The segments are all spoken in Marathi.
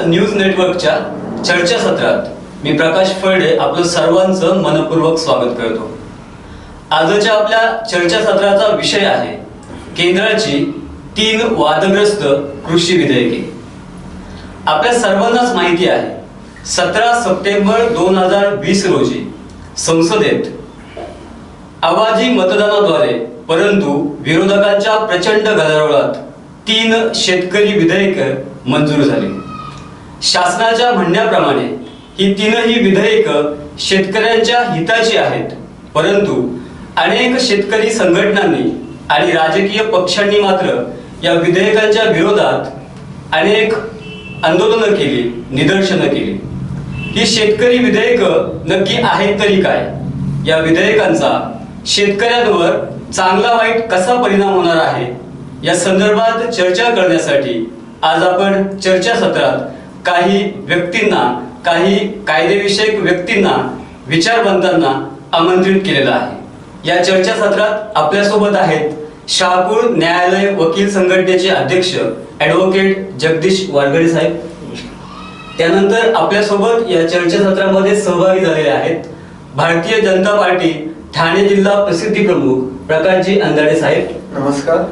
न्यूज नेटवर्कच्या चर्चासत्रात मी प्रकाश फळडे आपलं सर्वांचं मनपूर्वक स्वागत करतो। आजच्या आपल्या चर्चासत्राचा विषय आहे केंद्राची 3 वादग्रस्त कृषी विधेयके। आपल्या सर्वांनाच माहिती आहे 17 सप्टेंबर 2020 रोजी संसदेत आवाजी मतदानाद्वारे परंतु विरोधकांच्या प्रचंड गदारोळात 3 शेतकरी विधेयक मंजूर झाली। शासनाच्या म्हणण्याप्रमाणे ही 3ही विधेयक शेतकऱ्यांच्या हिताची आहेत, परंतु अनेक शेतकरी संघटनांनी आणि राजकीय पक्षांनी मात्र या विधेयकांच्या विरोधात अनेक आंदोलनं केली, निदर्शनं केली। ही शेतकरी विधेयक नक्की आहेत तरी काय, या विधेयकांचा शेतकऱ्यांवर चांगला वाईट कसा परिणाम होणार आहे या संदर्भात चर्चा करण्यासाठी आज आपण चर्चासत्रात काही व्यक्तींना, काही कायदेविषयक व्यक्तींना, विचारवंतांना आमंत्रित केलेलं आहे। या चर्चासत्रात आपल्यासोबत आहेत शहापूर न्यायालय वकील संघटनेचे अध्यक्ष ॲडव्होकेट जगदीश वारगडे साहेब। त्यानंतर आपल्यासोबत या चर्चासत्रामध्ये सहभागी झालेले आहेत भारतीय जनता पार्टी ठाणे जिल्हा प्रसिद्धी प्रमुख प्रकाशजी अंधाडे साहेब। नमस्कार।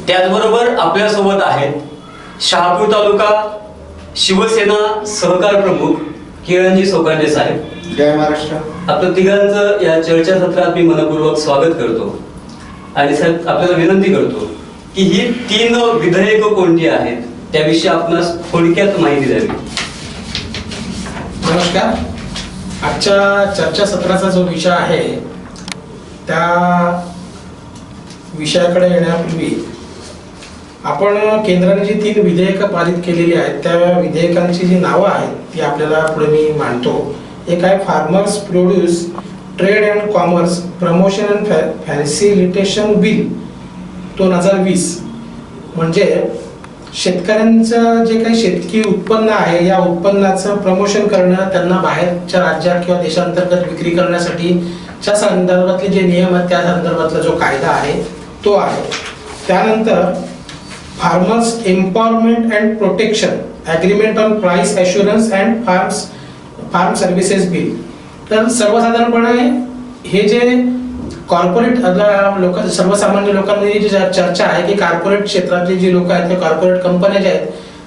त्याचबरोबर आपल्यासोबत आहेत शहापूर तालुका शिवसेना सहकार प्रमुख किरणजी सोकांडे साहेब। जय महाराष्ट्र। आपल्या तिघांचं या चर्चासत्रात मी मनपूर्वक स्वागत करतो आणि साहेब आपल्याला विनंती करतो की ही 3 विधेयक कोणती आहेत त्याविषयी आपणास थोडक्यात माहिती द्यावी। नमस्कार। आजच्या चर्चासत्राचा जो विषय आहे त्या विषयाकडे येण्यापूर्वी आपण केंद्राने जी 3 विधेयकं पारित केलेली आहेत त्या विधेयकांची जी नावं आहेत ती आपल्याला पुढे मी मांडतो। एक आहे farmers produce trade and commerce promotion and facilitation bill 2020, म्हणजे शेतकऱ्यांचं जे काही शेतकी उत्पन्न आहे या उत्पन्नाचं प्रमोशन करणं, त्यांना बाहेरच्या राज्यात किंवा देशांतर्गत विक्री करण्यासाठी च्या संदर्भातले जे नियम आहेत त्या संदर्भातला जो कायदा आहे तो आहे। त्यानंतर farmers empowerment and protection agreement on price assurance and farm services bill. तर सर्वसाधारणपणे हे जे कॉर्पोरेट लोक, सर्वसामान्य लोकांनी जी चर्चा आहे की कॉर्पोरेट क्षेत्रातले जे लोक आहेत, ते कॉर्पोरेट कंपन्या ज्या आहेत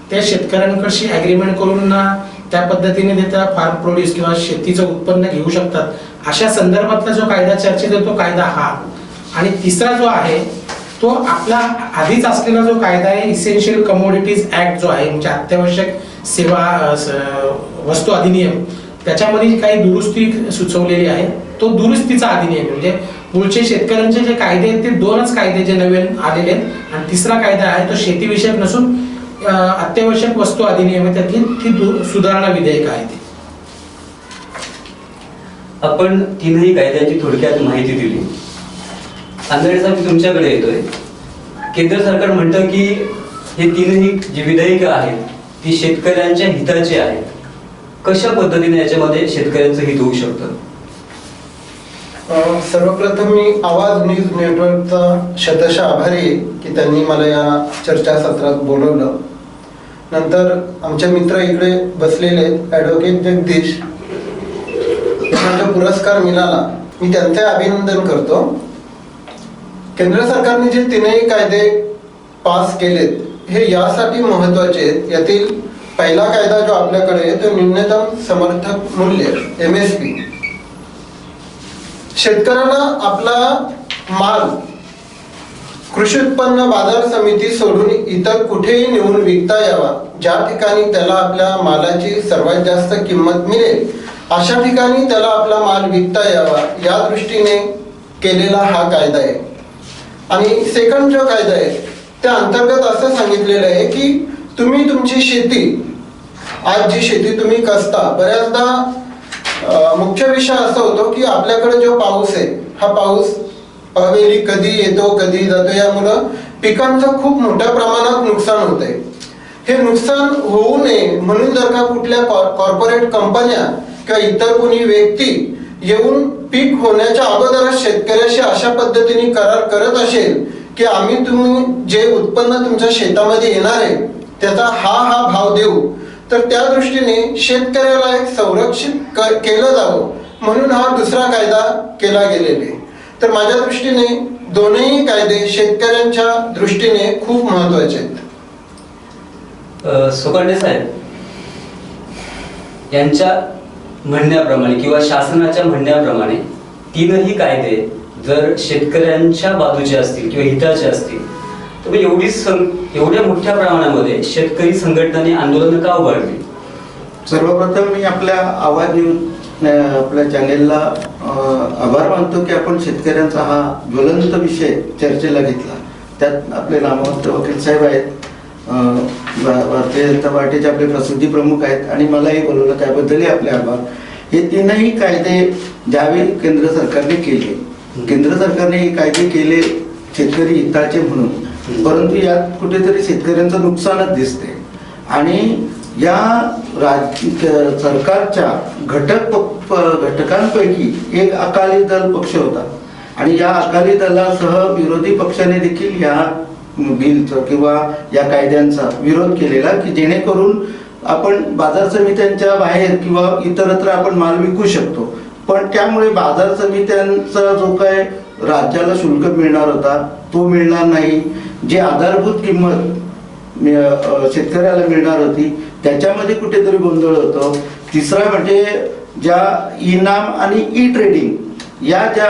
त्या शेतकऱ्यांकडशी ॲग्रीमेंट करून त्या पद्धतीने त्या फार्म प्रोड्यूस किंवा शेतीचं उत्पन्न घेऊ शकतात, अशा संदर्भातला जो कायदा चर्चेत येतो कायदा हा। आणि तिसरा जो आहे तो आपला आधीच असलेला जो कायदा आहे इसेन्शियल कमोडिटीज ऍक्ट जो आहे, म्हणजे अत्यावश्यक सेवा वस्तू अधिनियम, त्याच्यामध्ये काही दुरुस्ती सुचवलेली आहे तो दुरुस्तीचा अधिनियम। म्हणजे मूळचे शेतकऱ्यांचे जे कायदे आहेत ते 2च कायदे जे नवीन आलेले आहेत आणि तिसरा कायदा आहे तो शेतीविषयक नसून अत्यावश्यक वस्तू अधिनियम आहे, त्यातली ती सुधारणा विधेयक आहे ती। आपण 3ही कायद्यांची थोडक्यात माहिती दिली। अंधाडे साहेब तुमच्याकडे येतोय। केंद्र सरकार म्हणतं की हे 3ही जी विधेयकं आहेत ती शेतकऱ्यांच्या हिताची आहेत। कशा पद्धतीने याच्यामध्ये शेतकऱ्यांचं हित होऊ शकतं? सर्वप्रथम मी आवाज न्यूज नेटवर्कचा शतशः आभारी आहे की त्यांनी मला या चर्चासत्रात बोलवलं। नंतर आमचे मित्र इकडे बसलेले ॲडव्होकेट जगदीश यांना पुरस्कार मिळाला, मी त्यांचे अभिनंदन करतो। केंद्र सरकारने जे 3ही कायदे पास केलेत हे यासाठी महत्त्वाचे आहेत। यातील पहिला कायदा जो आपल्याकडे आहे तो न्यूनतम समर्थक मूल्य MSP। शेतकऱ्यांना आपला माल कृषी उत्पन्न बाजार समिती सोडून इतर कुठेही नेऊन विकता यावा, ज्या ठिकाणी त्याला आपल्या मालाची सर्वात जास्त किंमत मिळेल अशा ठिकाणी त्याला आपला माल विकता यावा, या दृष्टीने केलेला हा कायदा आहे। आणि सेकंड जो कायदा आहे त्या अंतर्गत असं सांगितलेलं आहे की तुम्ही तुमची शेती, आज जी शेती तुम्ही कसता, बऱ्याचदा मुख्य विषय असा होतो की आपल्याकडे जो पाऊस आहे हा पाऊस अवेळी कधी येतो कधी जातो, यामुळं पिकांचं खूप मोठ्या प्रमाणात नुकसान होतंय। हे नुकसान होऊ नये म्हणून जर का कुठल्या कॉर्पोरेट कंपन्या किंवा इतर कोणी व्यक्ती येऊन पीक होण्याच्या अगोदरच शेतकऱ्याशी अशा पद्धतीने करार करत असेल की आम्ही तुम्ही जे उत्पन्न तुमच्या शेतामध्ये येणार आहे त्याचा हा भाव देऊ, तर त्या दृष्टीने शेतकऱ्याला एक संरक्षित केलं जावं म्हणून हा दुसरा कायदा केला गेलेला आहे. तर माझ्या दृष्टीने दोन्ही कायदे शेतकऱ्यांच्या दृष्टीने खूप महत्त्वाचे आहेत. सुकंडे साहेब यांच्या म्हणण्याप्रमाणे किंवा शासनाच्या म्हणण्याप्रमाणे तीनही कायदे जर शेतकऱ्यांच्या बाजूचे असतील किंवा हिताचे असतील तर मग एवढ्या मोठ्या प्रमाणामध्ये शेतकरी संघटनांनी आंदोलन का उभारली? सर्वप्रथम मी आपल्या आवाज न्यूज आपल्या चॅनेलला आभार मानतो की आपण शेतकऱ्यांचा हा ज्वलंत विषय चर्चेला घेतला. त्यात आपले नामवंत वकील साहेब आहेत, भारतीय जनता पार्टीचे आपले प्रसिद्धी प्रमुख आहेत आणि मलाही बोलवलं त्याबद्दलही आपले आभार. हे तीनही कायदे ज्यावेळी केंद्र सरकारने केले, केंद्र सरकारने हे कायदे केले शेतकरी हिताचे म्हणून, परंतु यात कुठेतरी शेतकऱ्यांचं नुकसानच दिसते. आणि या सरकारच्या घटकांपैकी एक अकाली दल पक्ष होता आणि या अकाली दलासह विरोधी पक्षाने देखील या बिलचा किंवा या कायद्यांचा विरोध केलेला की जेणेकरून आपण बाजार समित्यांच्या बाहेर किंवा इतरत्र आपण माल विकू शकतो, पण त्यामुळे बाजार समित्यांचा जो काय राज्याला शुल्क मिळणार होता तो मिळणार नाही. जी आधारभूत किंमत शेतकऱ्याला मिळणार होती त्याच्यामध्ये कुठेतरी गोंधळ होतो. तिसरा म्हणजे ज्या इनाम आणि ई ट्रेडिंग या ज्या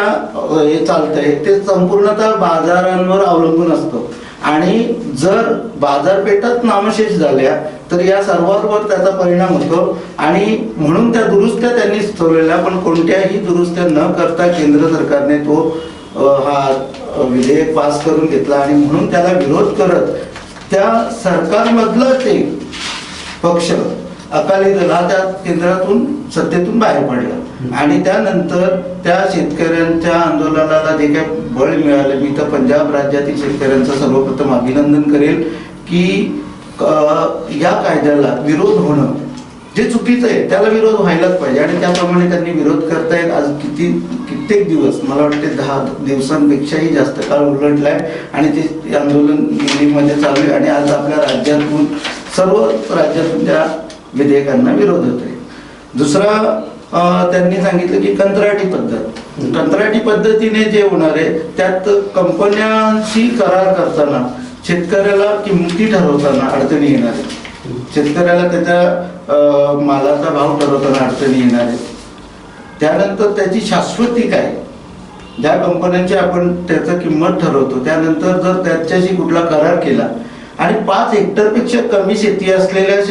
हे चालतंय ते संपूर्णतः बाजारांवर अवलंबून असतो आणि जर बाजारपेठात नामशेष झाल्या तर या सर्वांवर त्याचा परिणाम होतो. आणि म्हणून त्या दुरुस्त्या त्यांनी सुचवलेल्या, पण कोणत्याही दुरुस्त्या न करता केंद्र सरकारने तो हा विधेयक पास करून घेतला आणि म्हणून त्याला विरोध करत त्या सरकारमधलाच एक पक्ष अकाली दल हा त्या केंद्रातून सत्तेतून बाहेर पडला आणि त्यानंतर त्या शेतकऱ्यांच्या आंदोलनाला जे काही बळ मिळालं, मी तर पंजाब राज्यातील शेतकऱ्यांचं सर्वप्रथम अभिनंदन करेल की या कायद्याला विरोध होणं जे चुकीचं आहे त्याला विरोध व्हायलाच पाहिजे आणि त्याप्रमाणे त्यांनी विरोध करतायत. आज कित्येक दिवस, मला वाटते 10 दिवसांपेक्षाही जास्त काळ उलटलाय आणि ते आंदोलन दिल्लीमध्ये चालू आहे आणि आज आपल्या राज्यातून सर्व राज्यातून त्या विधेयकांना विरोध होतोय. दुसरा त्यांनी सांगितलं की कंत्राटी पद्धत, कंत्राटी पद्धतीने जे होणार आहे त्यात कंपन्यांशी करार करताना शेतकऱ्याला किमती ठरवताना अडचणी येणार आहेत, शेतकऱ्याला त्याच्या मालाचा भाव ठरवताना अडचणी येणार आहेत. त्यानंतर त्याची शाश्वती काय, ज्या कंपन्यांची आपण त्याचं किंमत ठरवतो त्यानंतर जर त्याच्याशी कुठला करार केला आणि 5 हेक्टरपेक्षा कमी शेती असलेल्या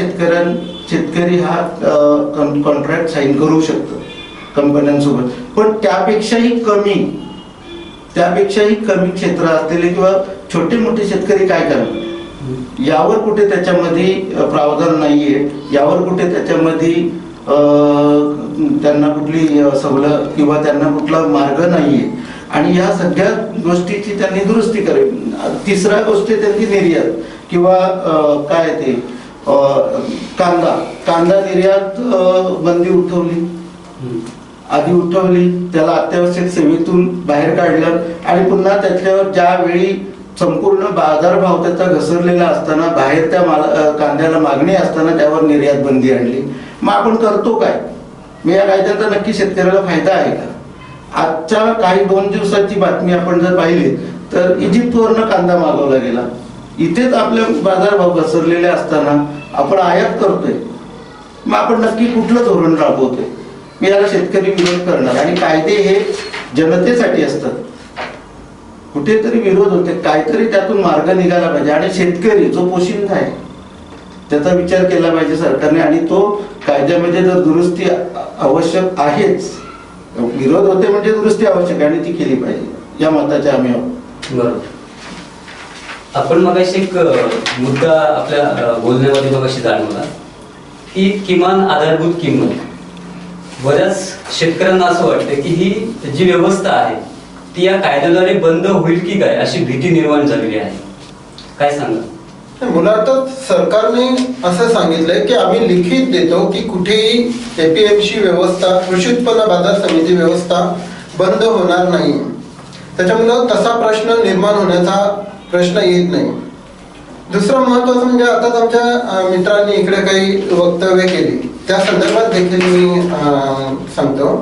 शेतकरी हा कॉन्ट्रॅक्ट साईन करू शकतो कंपन्यांसोबत, पण त्यापेक्षाही कमी क्षेत्र असलेले किंवा छोटे मोठे शेतकरी काय करणार, यावर कुठे त्याच्यामध्ये प्रावधान नाहीये, यावर कुठे त्याच्यामध्ये त्यांना कुठली सवलत किंवा त्यांना कुठला मार्ग नाहीये आणि या सगळ्या गोष्टीची त्यांनी दुरुस्ती करावी. तिसरा गोष्ट त्यांची निर्यात किंवा काय ते कांदा निर्यात बंदी उठवली, त्याला अत्यावश्यक सेवेतून बाहेर काढलं आणि पुन्हा त्याच्यावर ज्यावेळी संपूर्ण बाजारभाव त्याचा घसरलेला असताना बाहेर त्या कांद्याला मागणी असताना त्यावर निर्यात बंदी आणली. मग आपण करतो काय? मग या कायद्याचा नक्की शेतकऱ्याला फायदा आहे का? आजच्या काही 2 दिवसाची बातमी आपण जर पाहिली तर इजिप्तवरनं कांदा मागवला गेला, इथेच आपले बाजारभाव घसरलेले असताना आपण आयात करतोय. मग आपण नक्की कुठलं धोरण राबवतोय? मी याला शेतकरी विरोध करणार आणि कायदे हे जनतेसाठी असतात. कुठेतरी विरोध होते, काहीतरी त्यातून मार्ग निघाला पाहिजे आणि शेतकरी जो पोशिंदा आहे त्याचा विचार केला पाहिजे सरकारने आणि तो कायद्यामध्ये जर दुरुस्ती आवश्यक आहेच, विरोध होते म्हणजे दुरुस्ती आवश्यक आहे आणि ती केली पाहिजे, या मताचे आम्ही आहोत. बरोबर. आपण मगाशी एक मुद्दा आपल्या बोलण्यामध्ये मगाशी जाणवला की किमान आधारभूत किंमत. बऱ्याच शेतकऱ्यांना असं वाटतं की ही जी व्यवस्था आहे ती या कायद्याद्वारे बंद होईल की काय अशी भीती निर्माण झालेली आहे. काय सांगा? मुळातच सरकारने असं सांगितलंय की आम्ही लिखित देतो की कुठेही एपीएमसी व्यवस्था, कृषी उत्पन्न बाजार समिती व्यवस्था बंद होणार नाही. त्याच्यामुळं तसा प्रश्न निर्माण होण्याचा प्रश्न येत नाही. दुसरं महत्वाचं म्हणजे आताच आमच्या मित्रांनी इकडे काही वक्तव्य केली, त्या संदर्भात देखील मी सांगतो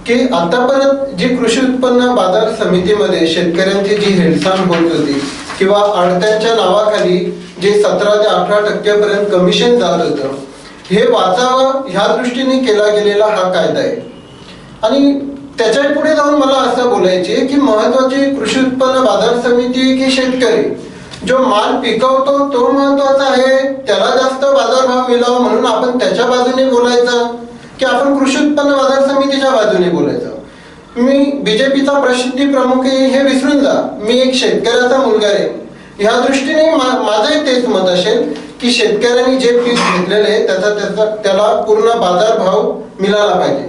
की आतापर्यंत जी कृषी उत्पन्न बाजार समितीमध्ये शेतकऱ्यांची जी हेळसांड होत होती किंवा आडत्यांच्या नावाखाली जे 17 ते 18% पर्यंत कमिशन जात होतं, हे वाचावं ह्या दृष्टीने केला गेलेला हा कायदा आहे. आणि त्याच्या पुढे जाऊन मला असं बोलायचे की महत्वाची कृषी उत्पन्न बाजार समिती की शेतकरी जो माल पिकवतो तो महत्वाचा आहे, त्याला जास्त बाजारभाव मिळावा म्हणून आपण त्याच्या बाजूने बोलायचं की आपण कृषी उत्पन्न बाजार समितीच्या बाजूने बोलायचं. मी बीजेपीचा प्रसिद्धी प्रमुख आहे हे विसरून जा, मी एक शेतकऱ्याचा मुलगा आहे. ह्या दृष्टीने माझंही तेच मत असेल की शेतकऱ्यांनी जे पीक घेतलेले आहे त्याला पूर्ण बाजारभाव मिळाला पाहिजे.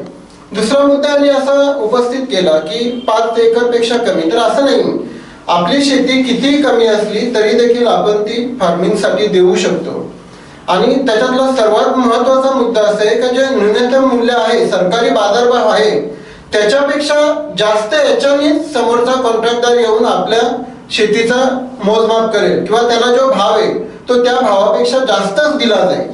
दुसरा मुद्दा असा उपस्थित केला की 5 एकरपेक्षा कमी, तर असं नाही. आपली शेती कितीही कमी असली तरी देखील आपण ती फार्मिंगसाठी देऊ शकतो. आणि त्याच्यातला सर्वात महत्वाचा मुद्दा असा आहे की जे न्यूनतम मूल्य आहे, सरकारी बाजारभाव आहे, त्याच्यापेक्षा जास्त याच्याने समोरचा कॉन्ट्रॅक्टदार येऊन आपल्या शेतीचा मोजमाप करेल किंवा त्याला जो भाव आहे तो त्या भावापेक्षा जास्तच दिला जाईल.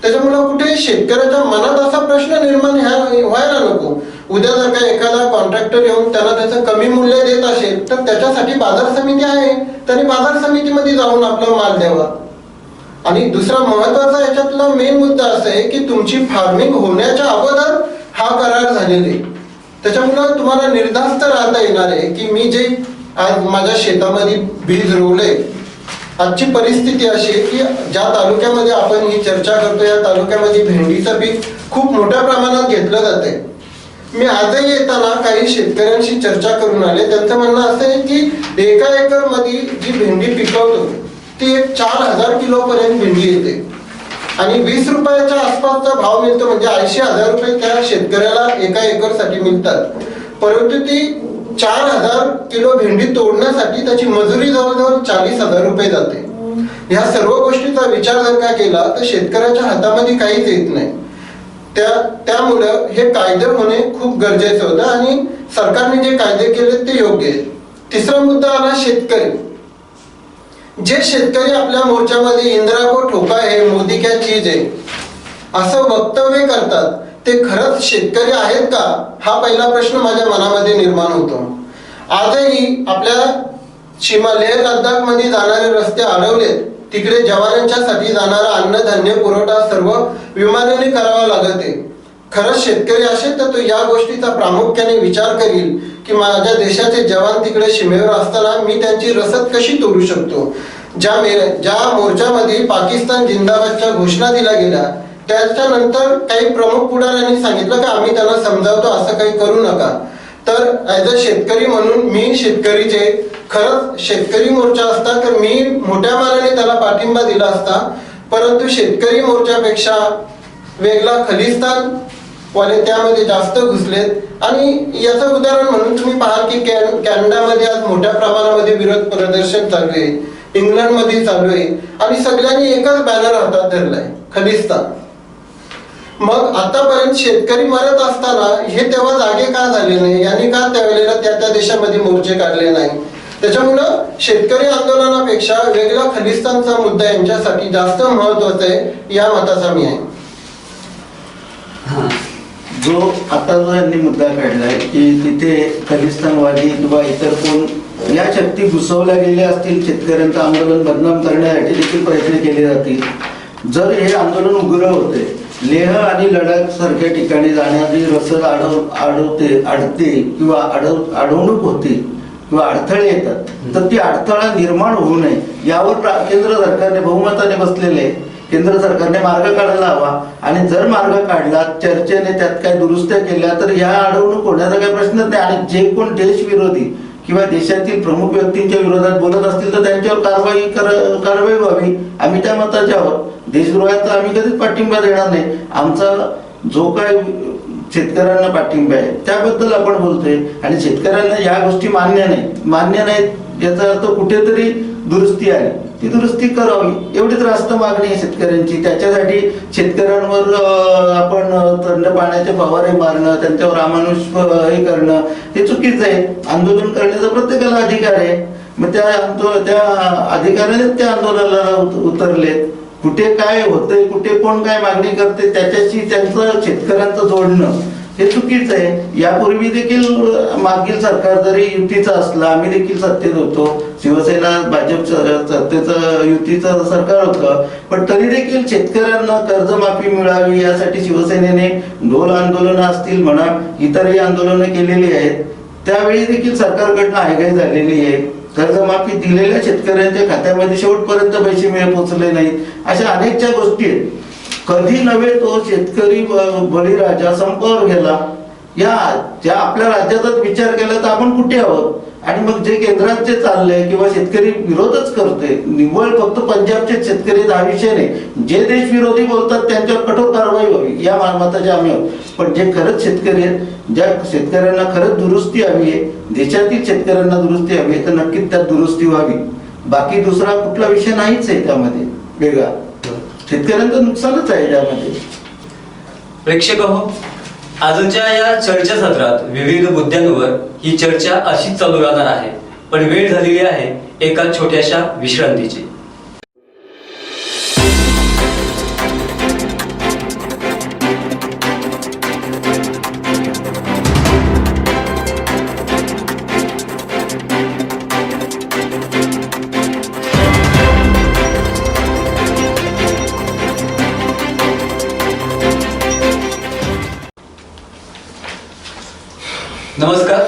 त्याच्यामुळे कुठे शेतकऱ्याच्या मनात असा प्रश्न निर्माण व्हायला नको. उद्या जर का एखादा कॉन्ट्रॅक्टर येऊन त्याला त्याचं कमी मूल्य देत असेल तर त्याच्यासाठी बाजार समिती आहे, त्यांनी बाजार समितीमध्ये जाऊन आपला माल द्यावा. आणि दुसरा महत्वाचा याच्यातला मेन मुद्दा असा आहे की तुमची फार्मिंग होण्याच्या अगोदर हा करार झालेले, त्याच्यामुळे तुम्हाला निर्धास्त राहता येणार आहे की मी जे आज माझ्या शेतामध्ये बीज रोवले, आजची परिस्थिती अशी आहे की ज्या तालुक्यामध्ये आपण ही चर्चा करतो या तालुक्यामध्ये भेंडीचं पीक खूप मोठ्या प्रमाणात घेतलं जाते. मी आजही येताना काही शेतकऱ्यांशी चर्चा करून आले, त्यांचं म्हणणं असं आहे की 1 एकर मध्ये जी भेंडी पिकवतो ती 4,000 किलो पर्यंत भेंडी येते आणि 20 रुपयाच्या आसपासचा भाव मिळतो, म्हणजे 80,000 रुपये त्या शेतकऱ्याला 1 एकर साठी मिळतात. परंतु ती 4,000 किलो भेंडी तोडण्यासाठी त्याची मजुरी जवळजवळ 40,000 रुपये जाते. ह्या सर्व गोष्टीचा विचार जर का केला तर शेतकऱ्याच्या हातामध्ये काहीच येत नाही. त्यामुळं हे कायदे होणे खूप गरजेचं होतं आणि सरकारने जे कायदे केले ते योग्य आहे. तिसरा मुद्दा आला शेतकरी. जे शेतकरी आपल्या मोर्चामध्ये इंदिरा को ठोका है, मोदी क्या चीज आहे असं वक्तव्य करतात, ते खरंच शेतकरी आहेत का, हा पहिला प्रश्न माझ्या मनामध्ये निर्माण होतो. आजही आपल्या सीमा लेह लडाख मध्ये जाणारे रस्ते अडवलेत, तिकडे जवानांच्यासाठी जाणारा अन्नधान्य पुरवठा सर्व विमानाने करावा लागत आहे. खरंच शेतकरी असेल तर तो या गोष्टीचा प्रामुख्याने विचार करील की माझ्या देशाचे जवान तिकडे सीमेवर असताना मी त्यांची रसद कशी तोडू शकतो. ज्या मोर्चामध्ये पाकिस्तान जिंदाबादच्या घोषणा दिल्या गेल्या त्याच्यानंतर काही प्रमुख पुढाऱ्यांनी सांगितलं की आम्ही त्यांना समजावतो असं काही करू नका. तर ॲज अ शेतकरी म्हणून मी शेतकरीचे खरंच शेतकरी मोर्चा असता तर मी मोठ्या मानाने त्याला पाठिंबा दिला असता, परंतु शेतकरी मोर्चापेक्षा वेगळा खलिस्तान वाले त्यामध्ये जास्त घुसलेत. आणि याचं उदाहरण म्हणून तुम्ही पाहाल की कॅनडामध्ये आज मोठ्या प्रमाणामध्ये विरोध प्रदर्शन चालू आहे, इंग्लंडमध्ये चालू आहे आणि सगळ्यांनी एकच बॅनर हातात धरलाय, खलिस्तान. मग आतापर्यंत शेतकरी मरत असताना हे तेव्हा जागे का झाले नाही, यांनी का त्यावेळेला त्या देशामध्ये मोर्चे काढले नाही. त्याच्यामुळं शेतकरी आंदोलनापेक्षा वेगळा खलिस्तानचा मुद्दा यांच्यासाठी जास्त महत्वाचा आहे, या मताचा मी आहे. जो आता जो यांनी मुद्दा काढलाय की तिथे खलिस्तानवादी किंवा इतर कोण या शक्ती घुसवल्या गेल्या असतील, शेतकऱ्यांचं आंदोलन बदनाम करण्यासाठी देखील प्रयत्न केले जातील. जर हे आंदोलन उग्र होते, लेह आणि लडाख सारख्या ठिकाणी जाण्याची रसद अडते किंवा अडवणूक होते किंवा अडथळे येतात, तर ती अडथळा निर्माण होऊ नये यावर केंद्र सरकारने बहुमताने बसलेले केंद्र सरकारने मार्ग काढायला हवा. आणि जर मार्ग काढला, चर्चेने त्यात काही दुरुस्त्या केल्या तर ह्या अडवणूक होण्याचा काही प्रश्नच नाही. आणि जे कोण देशविरोधी किंवा देशातील प्रमुख व्यक्तींच्या विरोधात बोलत असतील तर त्यांच्यावर कारवाई व्हावी, आम्ही त्या मताचे आहोत. देशद्रोहाचा आम्ही कधीच पाठिंबा देणार नाही. आमचा जो काय शेतकऱ्यांना पाठिंबा आहे त्याबद्दल आपण बोलतोय आणि शेतकऱ्यांना या गोष्टी मान्य नाहीत याचा अर्थ कुठेतरी दुरुस्ती आली. ती दुरुस्ती करावी एवढीच रास्त मागणी आहे शेतकऱ्यांची. त्याच्यासाठी शेतकऱ्यांवर आपण थंड पाण्याचे फवारे मारणं, त्यांच्यावर अमानुष हे करणं हे चुकीचं आहे. आंदोलन करण्याचा प्रत्येकाला अधिकार आहे. मग त्या अधिकाऱ्याने त्या आंदोलनाला उतरलेत. कुठे काय होतंय, कुठे कोण काय मागणी करते त्याच्याशी त्यांचं शेतकऱ्यांचं जोडणं हे चुकीचं आहे. यापूर्वी देखील मागील सरकार जरी युतीचं असलं, आम्ही देखील सत्तेत होतो, शिवसेना भाजप सत्तेचं युतीचं सरकार होतं, पण तरी देखील शेतकऱ्यांना कर्जमाफी मिळावी यासाठी शिवसेनेने ढोल आंदोलनं असतील म्हणा, इतरही आंदोलनं केलेली आहेत. त्यावेळी देखील सरकारकडनं हायगाई झालेली आहे. कर्जमाफी दिलेल्या शेतकऱ्यांच्या खात्यामध्ये शेवटपर्यंत पैसे पोहोचले नाहीत. अशा अनेकच्या गोष्टी आहेत. कधी नव्हे तो शेतकरी बळीराजा संपावर गेला. या ज्या आपल्या राज्याचाच विचार केला तर आपण कुठे आहोत? आणि मग जे केंद्रात जे चाललंय किंवा शेतकरी विरोधच करतोय, निव्वळ फक्त पंजाबचे शेतकरी हा विषय नाही. जे देश विरोधी बोलतात त्यांच्यावर कठोर कारवाई व्हावी या मताचे आम्ही आहोत. पण जे खरंच शेतकरी आहेत, ज्या शेतकऱ्यांना खरंच दुरुस्ती हवी आहे, देशातील शेतकऱ्यांना दुरुस्ती हवी आहे, तर नक्कीच त्यात दुरुस्ती व्हावी. बाकी दुसरा कुठला विषय नाहीच आहे त्यामध्ये वेगळा. शेतकऱ्यांचं नुकसानच आहे त्यामध्ये. प्रेक्षक हो, आजच्या या चर्चासत्रात विविध मुद्द्यांवर ही चर्चा अशीच चालू राहणार आहे. पण वेळ झालेली आहे एका छोट्याशा विश्रांतीची. नमस्कार.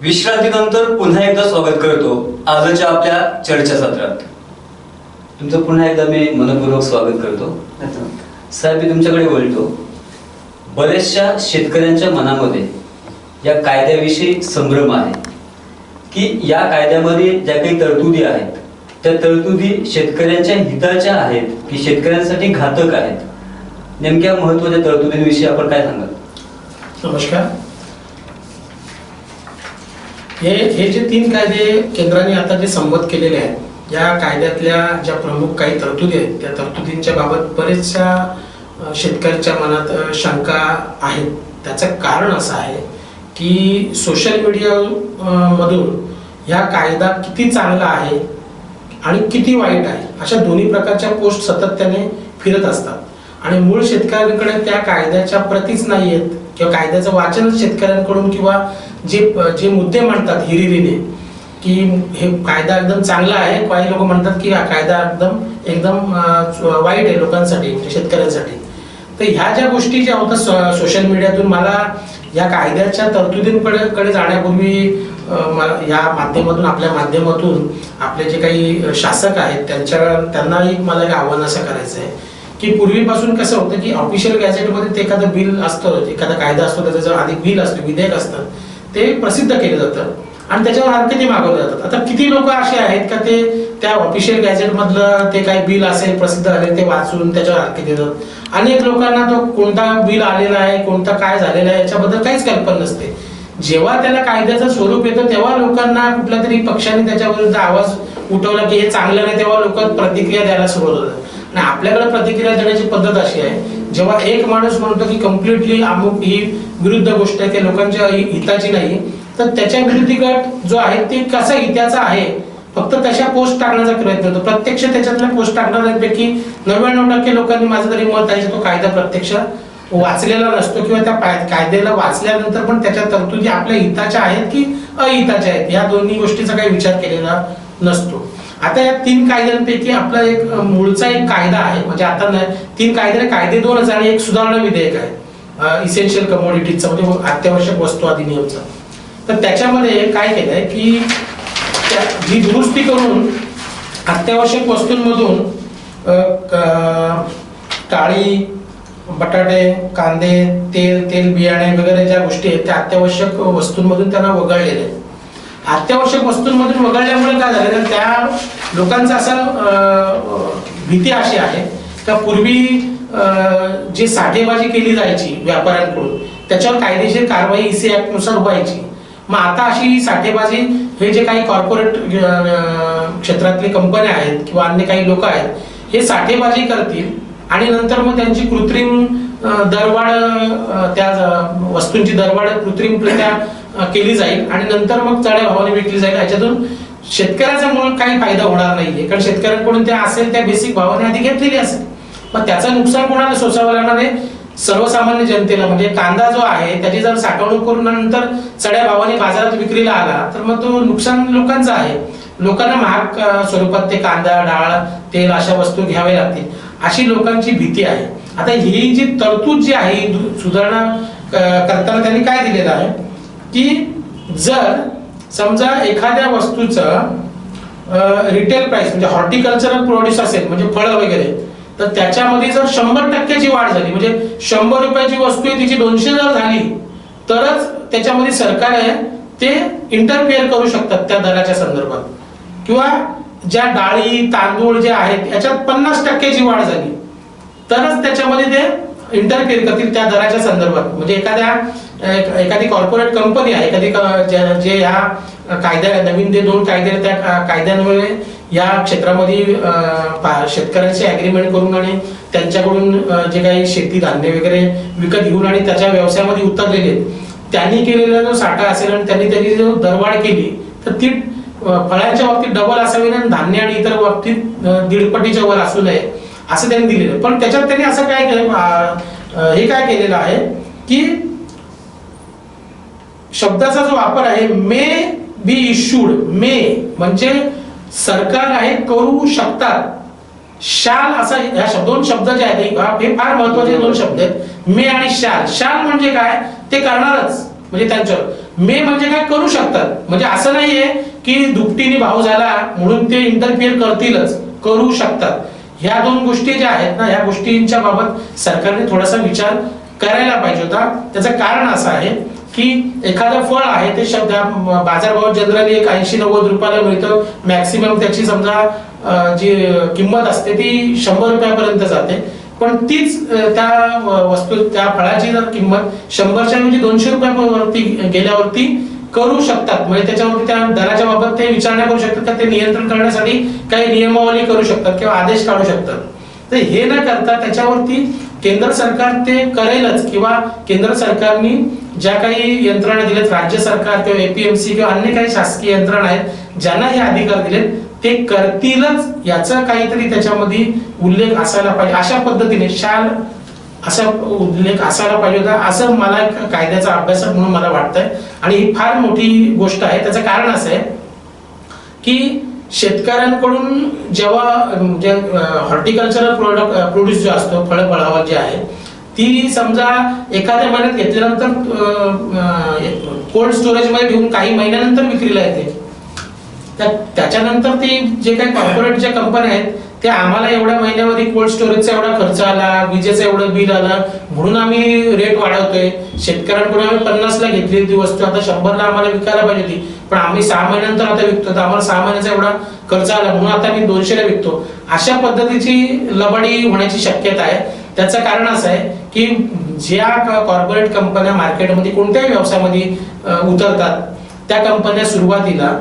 विश्रांतीनंतर पुन्हा एकदा स्वागत करतो आजच्या आपल्या चर्चासत्रात. तुमचं पुन्हा एकदा मी मनपूर्वक स्वागत करतो. साहेब, मी तुमच्याकडे बोलतो. बऱ्याचशा शेतकऱ्यांच्या मनामध्ये या कायद्याविषयी संभ्रम आहे की या कायद्यामध्ये ज्या काही तरतुदी आहेत त्या तरतुदी शेतकऱ्यांच्या हिताच्या आहेत की शेतकऱ्यांसाठी घातक आहेत. नेमक्या महत्त्वाच्या तरतुदींविषयी आपण काय सांगाल? नमस्कार. हे जे 3 कायदे केंद्राने आता जे संमत केलेले आहेत, या कायद्यातल्या ज्या प्रमुख काही तरतुदी आहेत त्या तरतुदींच्या बाबत बरेचशा शेतकऱ्याच्या मनात शंका आहेत. त्याचं कारण असं आहे की सोशल मीडिया मधून ह्या कायदा किती चांगला आहे आणि किती वाईट आहे अशा दोन्ही प्रकारच्या पोस्ट सातत्याने फिरत असतात. आणि मूळ शेतकऱ्यांकडे त्या कायद्याच्या प्रतीच नाही आहेत किंवा कायद्याचं वाचन शेतकऱ्यांकडून किंवा जे मुद्दे म्हणतात हिरिरीने की हे कायदा एकदम चांगला आहे, काही लोक म्हणतात की हा कायदा एकदम वाईट आहे लोकांसाठी, म्हणजे शेतकऱ्यांसाठी. तर ह्या ज्या गोष्टी ज्या होतात सोशल मीडियातून, मला या कायद्याच्या तरतुदींकडे जाण्यापूर्वी या माध्यमातून, आपल्या माध्यमातून आपले जे काही शासक आहेत त्यांनाही मला एक आव्हान असं करायचं आहे की पूर्वीपासून कसं होतं की ऑफिशियल गॅझेटमध्ये ते एखादं बिल असतं, एखादा कायदा असतो, त्याचं आधी बिल असतं, विधेयक असतं, ते प्रसिद्ध केलं जातं आणि त्याच्यावर आणखी ते मागवले जातात. आता किती लोक असे आहेत का ते त्या ऑफिशियल गॅझेट मधलं ते काही बिल असेल प्रसिद्ध झाले ते वाचून त्याच्यावर आणखी देतात. अनेक लोकांना तो कोणता बिल आलेला आहे, कोणता काय झालेला आहे याच्याबद्दल काहीच कल्पना नसते. जेव्हा त्याला कायद्याचं स्वरूप येतं तेव्हा लोकांना कुठल्या तरी पक्षाने त्याच्या विरुद्ध आवाज उठवला की हे चांगलं नाही, तेव्हा लोक प्रतिक्रिया द्यायला सुरुवात होतात. आणि आपल्याकडे प्रतिक्रिया देण्याची पद्धत अशी आहे, जेव्हा एक माणूस म्हणतो की कम्प्लिटली अमुक ही विरुद्ध गोष्ट आहे, ते लोकांच्या हिताची नाही, तर त्याच्या विरोधी गट जो आहे ते कसा हिताचा आहे फक्त तशा पोस्ट टाकण्याचा प्रयत्न होतो. प्रत्यक्ष त्याच्यातल्या पोस्ट टाकणाऱ्यांपैकी 99% लोकांनी माझं तरी मत आहे तो कायदा प्रत्यक्ष वाचलेला नसतो किंवा त्या कायद्याला वाचल्यानंतर पण त्याच्या तरतुदी आपल्या हिताच्या आहेत की अहिताच्या आहेत या दोन्ही गोष्टीचा काही विचार केलेला नसतो. आता या 3 कायद्यांपैकी आपला एक मूळचा एक कायदा आहे, म्हणजे आता 3 कायदे 2 आणि एक सुधारणा विधेयक आहे इसेन्शियल कमोडिटीजचा, म्हणजे अत्यावश्यक वस्तू अधिनियमचा. तर त्याच्यामध्ये काय केलंय की ही दुरुस्ती करून अत्यावश्यक वस्तूंमधून टाळी, बटाटे, कांदे, तेल बियाणे वगैरे ज्या गोष्टी आहेत त्या अत्यावश्यक वस्तूंमधून त्यांना वगळलेले आहेत. अत्यावश्यक वस्तूंमधून वगळल्यामुळे काय झालं, त्या लोकांचा असा भीती अशी आहे का पूर्वी जी साठेबाजी केली जायची व्यापाऱ्यांकडून त्याच्यावर कायदेशीर कारवाई EC ऍक्ट नुसार व्हायची, मग आता अशी साठेबाजी हे जे काही कॉर्पोरेट क्षेत्रातले कंपन्या आहेत किंवा अन्य काही लोक आहेत हे साठेबाजी करतील आणि नंतर मग त्यांची कृत्रिम दरवाढ त्या वस्तूंची दरवाढ कृत्रिमरित्या केली जाईल आणि नंतर मग चढ्या भावाने विकली जाईल. याच्यातून शेतकऱ्याचा मूळ काही फायदा होणार नाहीये, कारण शेतकऱ्यांकडून ते असेल त्या बेसिक भावाने आधी घेतलेली असेल. मग त्याचं नुकसान कोणाला सोसावं लागणार आहे? सर्वसामान्य जनतेला. म्हणजे कांदा जो आहे त्याची जर साठवणूक करून नंतर चढ्या भावाने बाजारात विक्रीला आला तर मग तो नुकसान लोकांचा आहे. लोकांना महाग स्वरूपात ते कांदा, डाळ, तेल अशा वस्तू घ्यावे लागतील अशी लोकांची भीती आहे. आता ही जी तरतूद जी आहे सुधारणा करताना त्यांनी काय दिलेलं आहे की जर समजा एखाद्या वस्तूचं रिटेल प्राइस म्हणजे हॉर्टिकल्चरल प्रोड्यूस असेल म्हणजे फळं वगैरे, तर त्याच्यामध्ये जर 100% वाढ झाली म्हणजे 100 रुपयाची वस्तू आहे तिची 200 जर झाली तरच त्याच्यामध्ये सरकार आहे ते इंटरफिअर करू शकतात त्या दराच्या संदर्भात. किंवा ज्या डाळी तांदूळ जे आहेत याच्यात 50% वाढ झाली तरच त्याच्यामध्ये ते इंटरफिअर करतील त्या दराच्या संदर्भात. म्हणजे एखादी कॉर्पोरेट कंपनी आहे, एखादी जे ह्या कायद्या नवीन जे 2 कायदे त्या कायद्यांमुळे या क्षेत्रामध्ये शेतकऱ्यांशी ऍग्रीमेंट करून आणि त्यांच्याकडून जे काही शेती धान्य वगैरे विकत घेऊन आणि त्याच्या व्यवसायामध्ये उतरलेले त्यांनी केलेला जो साठा असेल आणि त्यांनी त्याची जो दरवाढ केली तर ती फळांच्या बाबतीत डबल असावी आणि धान्य आणि इतर बाबतीत 1.5 पटीच्या वर असू नये असं त्यांनी दिलेलं. पण त्याच्यात त्यांनी असं काय हे काय केलेलं आहे की शब्दाचा जो वापर आहे मे बी इश्यूड, मे म्हणजे सरकार आहे करू शकतात, शाल असा ह्या 2 शब्द जे आहेत हे फार महत्वाचे 2 शब्द आहेत. मे आणि शाल. शाल म्हणजे काय? ते करणारच म्हणजे त्यांच्यावर. मे म्हणजे काय? करू शकतात. म्हणजे असं नाहीये की दुपटीने भाव झाला म्हणून ते इंटरफिअर करतीलच, करू शकतात. ह्या 2 गोष्टी ज्या आहेत ना ह्या गोष्टींच्या बाबत सरकारने थोडासा विचार करायला पाहिजे होता. त्याचं कारण असं आहे की एखादं फळ आहे ते बाजारभाव जनरली 80-90 रुपयाला मिळतं. मॅक्सिमम त्याची समजा जी किंमत असते ती 100 रुपयापर्यंत जाते. पण तीच त्या वस्तू त्या फळाची जर किंमत 100च्या ऐवजी 200 रुपयावरती गेल्यावरती करू शकतात. म्हणजे त्याच्यावरती त्या दराच्या बाबत ते विचारणा करू शकतात का ते नियंत्रण करण्यासाठी काही नियमावली करू शकतात किंवा आदेश काढू शकतात. तर हे न करता त्याच्यावरती केंद्र सरकार ते करेलच किंवा केंद्र सरकारने ज्या काही यंत्रणा दिल्यात, राज्य सरकार किंवा एपीएमसी किंवा अन्य काही शासकीय यंत्रणा आहेत ज्यांना हे अधिकार दिलेत ते करतीलच याचा काहीतरी त्याच्यामध्ये उल्लेख असायला पाहिजे. अशा पद्धतीने शाल असा उल्लेख असायला पाहिजे होता असं मला कायद्याचा अभ्यासक म्हणून मला वाटतंय. आणि ही फार मोठी गोष्ट आहे. त्याचं कारण असं आहे की शेतकऱ्यांकडून जेव्हा म्हणजे हॉर्टिकल्चरल प्रोड्यूस जो असतो फळफळावळ जे आहे ती समजा एखाद्या महिन्यात घेतल्यानंतर कोल्ड स्टोरेज मध्ये ठेवून काही महिन्यानंतर विक्रीला येते. त्याच्यानंतर ती जे काही कॉर्पोरेट ज्या कंपन्या आहेत ते आम्हाला एवढ्या महिन्यामध्ये कोल्ड स्टोरेजचा एवढा खर्च आला, विजेचं एवढं बिल आलं म्हणून आम्ही रेट वाढवतोय. शेतकऱ्यांकडून आम्ही 50ला घेतली ती वस्तू आता 100ला आम्हाला विकायला पाहिजे होती पण आम्ही 6 महिन्यानंतर आता विकतो तर आम्हाला 6 महिन्याचा एवढा खर्च आला म्हणून आता मी 200ला विकतो. अशा पद्धतीची लबाडी होण्याची शक्यता आहे. त्याचं कारण असं आहे की ज्या कॉर्पोरेट कंपन्या मार्केटमध्ये कोणत्याही व्यवसायामध्ये उतरतात त्या कंपन्या सुरुवातीला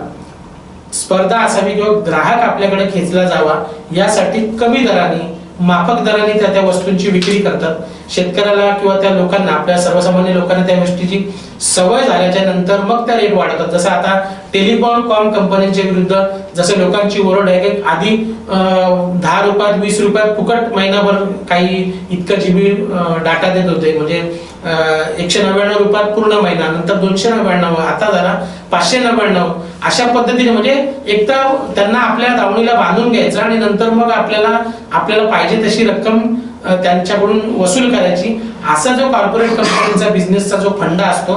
स्पर्धा असावी किंवा ग्राहक आपल्याकडे खेचला जावा यासाठी कमी दराने माफक दराने त्या वस्तूंची विक्री करतात. शेतकऱ्याला किंवा त्या लोकांना आपल्या सर्वसामान्य लोकांना त्या गोष्टीची सवय झाल्याच्या नंतर मग त्या रेट वाढवतात. जसं आता टेलिकॉम कंपन्यांच्या विरुद्ध जसं लोकांची ओरड आहे की आधी 10 रुपयात 20 रुपयात फुकट महिनाभर काही इतकं जीबी डाटा देत होते म्हणजे 199 रुपयात पूर्ण महिना, नंतर 299, आता झाला 599. अशा पद्धतीने म्हणजे एक तर त्यांना आपल्या दावणीला बांधून घ्यायचं आणि नंतर मग आपल्याला पाहिजे तशी रक्कम त्यांच्याकडून वसूल करायची. असा जो कॉर्पोरेट कंपनीचा बिझनेसचा जो फंडा असतो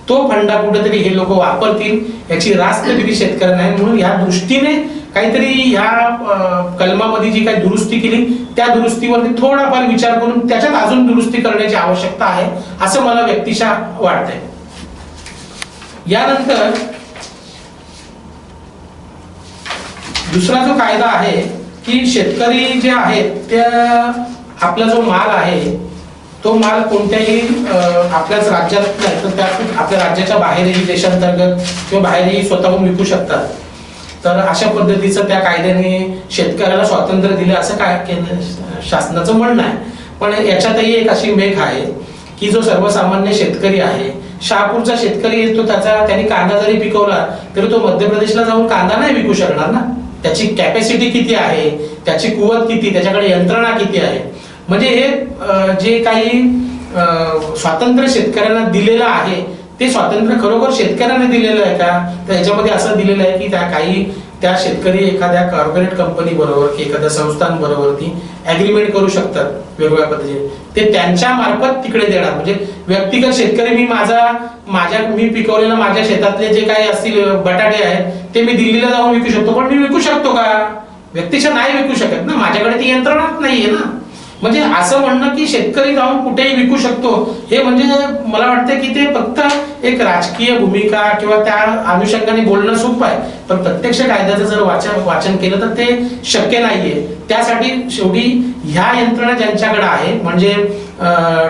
तो फंडा कुठेतरी हे लोक वापरतील याची रास्त भीती शेतकऱ्यांना आहे. म्हणून या दृष्टीने काहीतरी ह्या कलमामध्ये जी काही दुरुस्ती केली त्या दुरुस्तीवरती थोडाफार विचार करून त्याच्यात अजून दुरुस्ती करण्याची आवश्यकता आहे असं मला व्यक्तिशः वाटतंय. यानंतर दुसरा जो कायदा आहे की शेतकरी जे आहेत त्या आपला जो माल आहे तो माल कोणत्याही आपल्याच राज्यात नाही तर त्या आपल्या राज्याच्या बाहेरही देशांतर्गत किंवा बाहेरही स्वतःहून विकू शकतात. तर अशा पद्धतीचं त्या कायद्याने शेतकऱ्याला स्वातंत्र्य दिलं असं काय केंद्र शासनाचं म्हणणं आहे. पण याच्यातही एक अशी मेघ आहे की जो सर्वसामान्य शेतकरी आहे, शहापूरचा शेतकरी येतो, त्यांनी कांदा जरी पिकवला तरी तो मध्य प्रदेशला जाऊन कांदा नाही विकू शकणार ना. त्याची कॅपॅसिटी किती आहे, त्याची कुवत किती, त्याच्याकडे यंत्रणा किती आहे. म्हणजे हे जे काही स्वातंत्र्य शेतकऱ्यांना दिलेलं आहे ते स्वातंत्र्य खरोखर शेतकऱ्यांना दिलेलं आहे का, तर याच्यामध्ये असं दिलेलं आहे की त्या शेतकरी एखाद्या कॉर्पोरेट कंपनी बरोबर की एखाद्या संस्थांबरोबर ती ऍग्रीमेंट करू शकतात वेगवेगळ्या पद्धतीने. ते त्यांच्या मार्फत तिकडे देणार. म्हणजे व्यक्तिगत शेतकरी मी पिकवलेलं माझ्या शेतातले जे काही असतील बटाटे आहेत ते मी दिल्लीला जाऊन विकू शकतो, पण मी विकू शकतो का? व्यक्तिशः नाही विकू शकत ना, माझ्याकडे ती यंत्रणाच नाहीये ना. म्हणजे असं म्हणणं की शेतकरी जाऊन कुठेही विकू शकतो हे म्हणजे मला वाटतं की ते फक्त एक राजकीय भूमिका किंवा त्या अनुषंगाने बोलणं सोपं आहे, पण प्रत्यक्ष कायद्याचं जर वाचन केलं तर ते शक्य नाहीये. त्यासाठी शेवटी ह्या यंत्रणा ज्यांच्याकडे आहे म्हणजे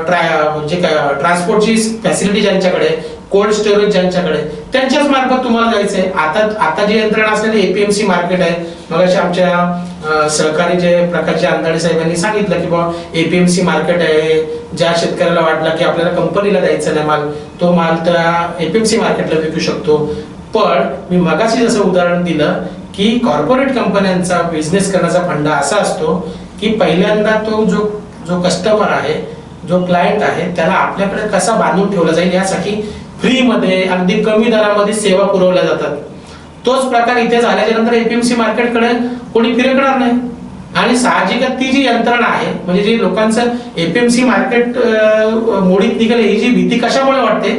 ट्रान्सपोर्टची फॅसिलिटी ज्यांच्याकडे, कोल्ड स्टोरेज ज्यांच्याकडे, त्यांच्याच मार्फत तुम्हाला जायचंय. आता जी यंत्रणा असलेली एपीएमसी मार्केट आहे, मगाशी आमच्या सहकारी जे प्रकाशजी अंधाडे साहेबांनी सांगितलं की बाबा एपीएमसी मार्केट आहे, ज्या शेतकऱ्याला वाटलं की आपल्याला कंपनीला द्यायचं नाही माल, तो माल त्या एपीएमसी मार्केटला विकू शकतो. पण मी मगाशी जसं उदाहरण दिलं की कॉर्पोरेट कंपन्यांचा बिझनेस करण्याचा फंडा असा असतो की पहिल्यांदा तो जो कस्टमर आहे, जो क्लायंट आहे, त्याला आपल्याकडे कसा बांधून ठेवला जाईल यासाठी फ्रीमध्ये अगदी कमी दरामध्ये सेवा पुरवल्या जातात. तोच प्रकार इथे झाल्याच्या नंतर एपीएमसी मार्केटकडे कोणी फिरकणार नाही. आणि साहजिकच ती जी यंत्रणा आहे म्हणजे जी लोकांचं एपीएमसी मार्केट मोडीत निघेल ही जी भीती कशामुळे वाटते,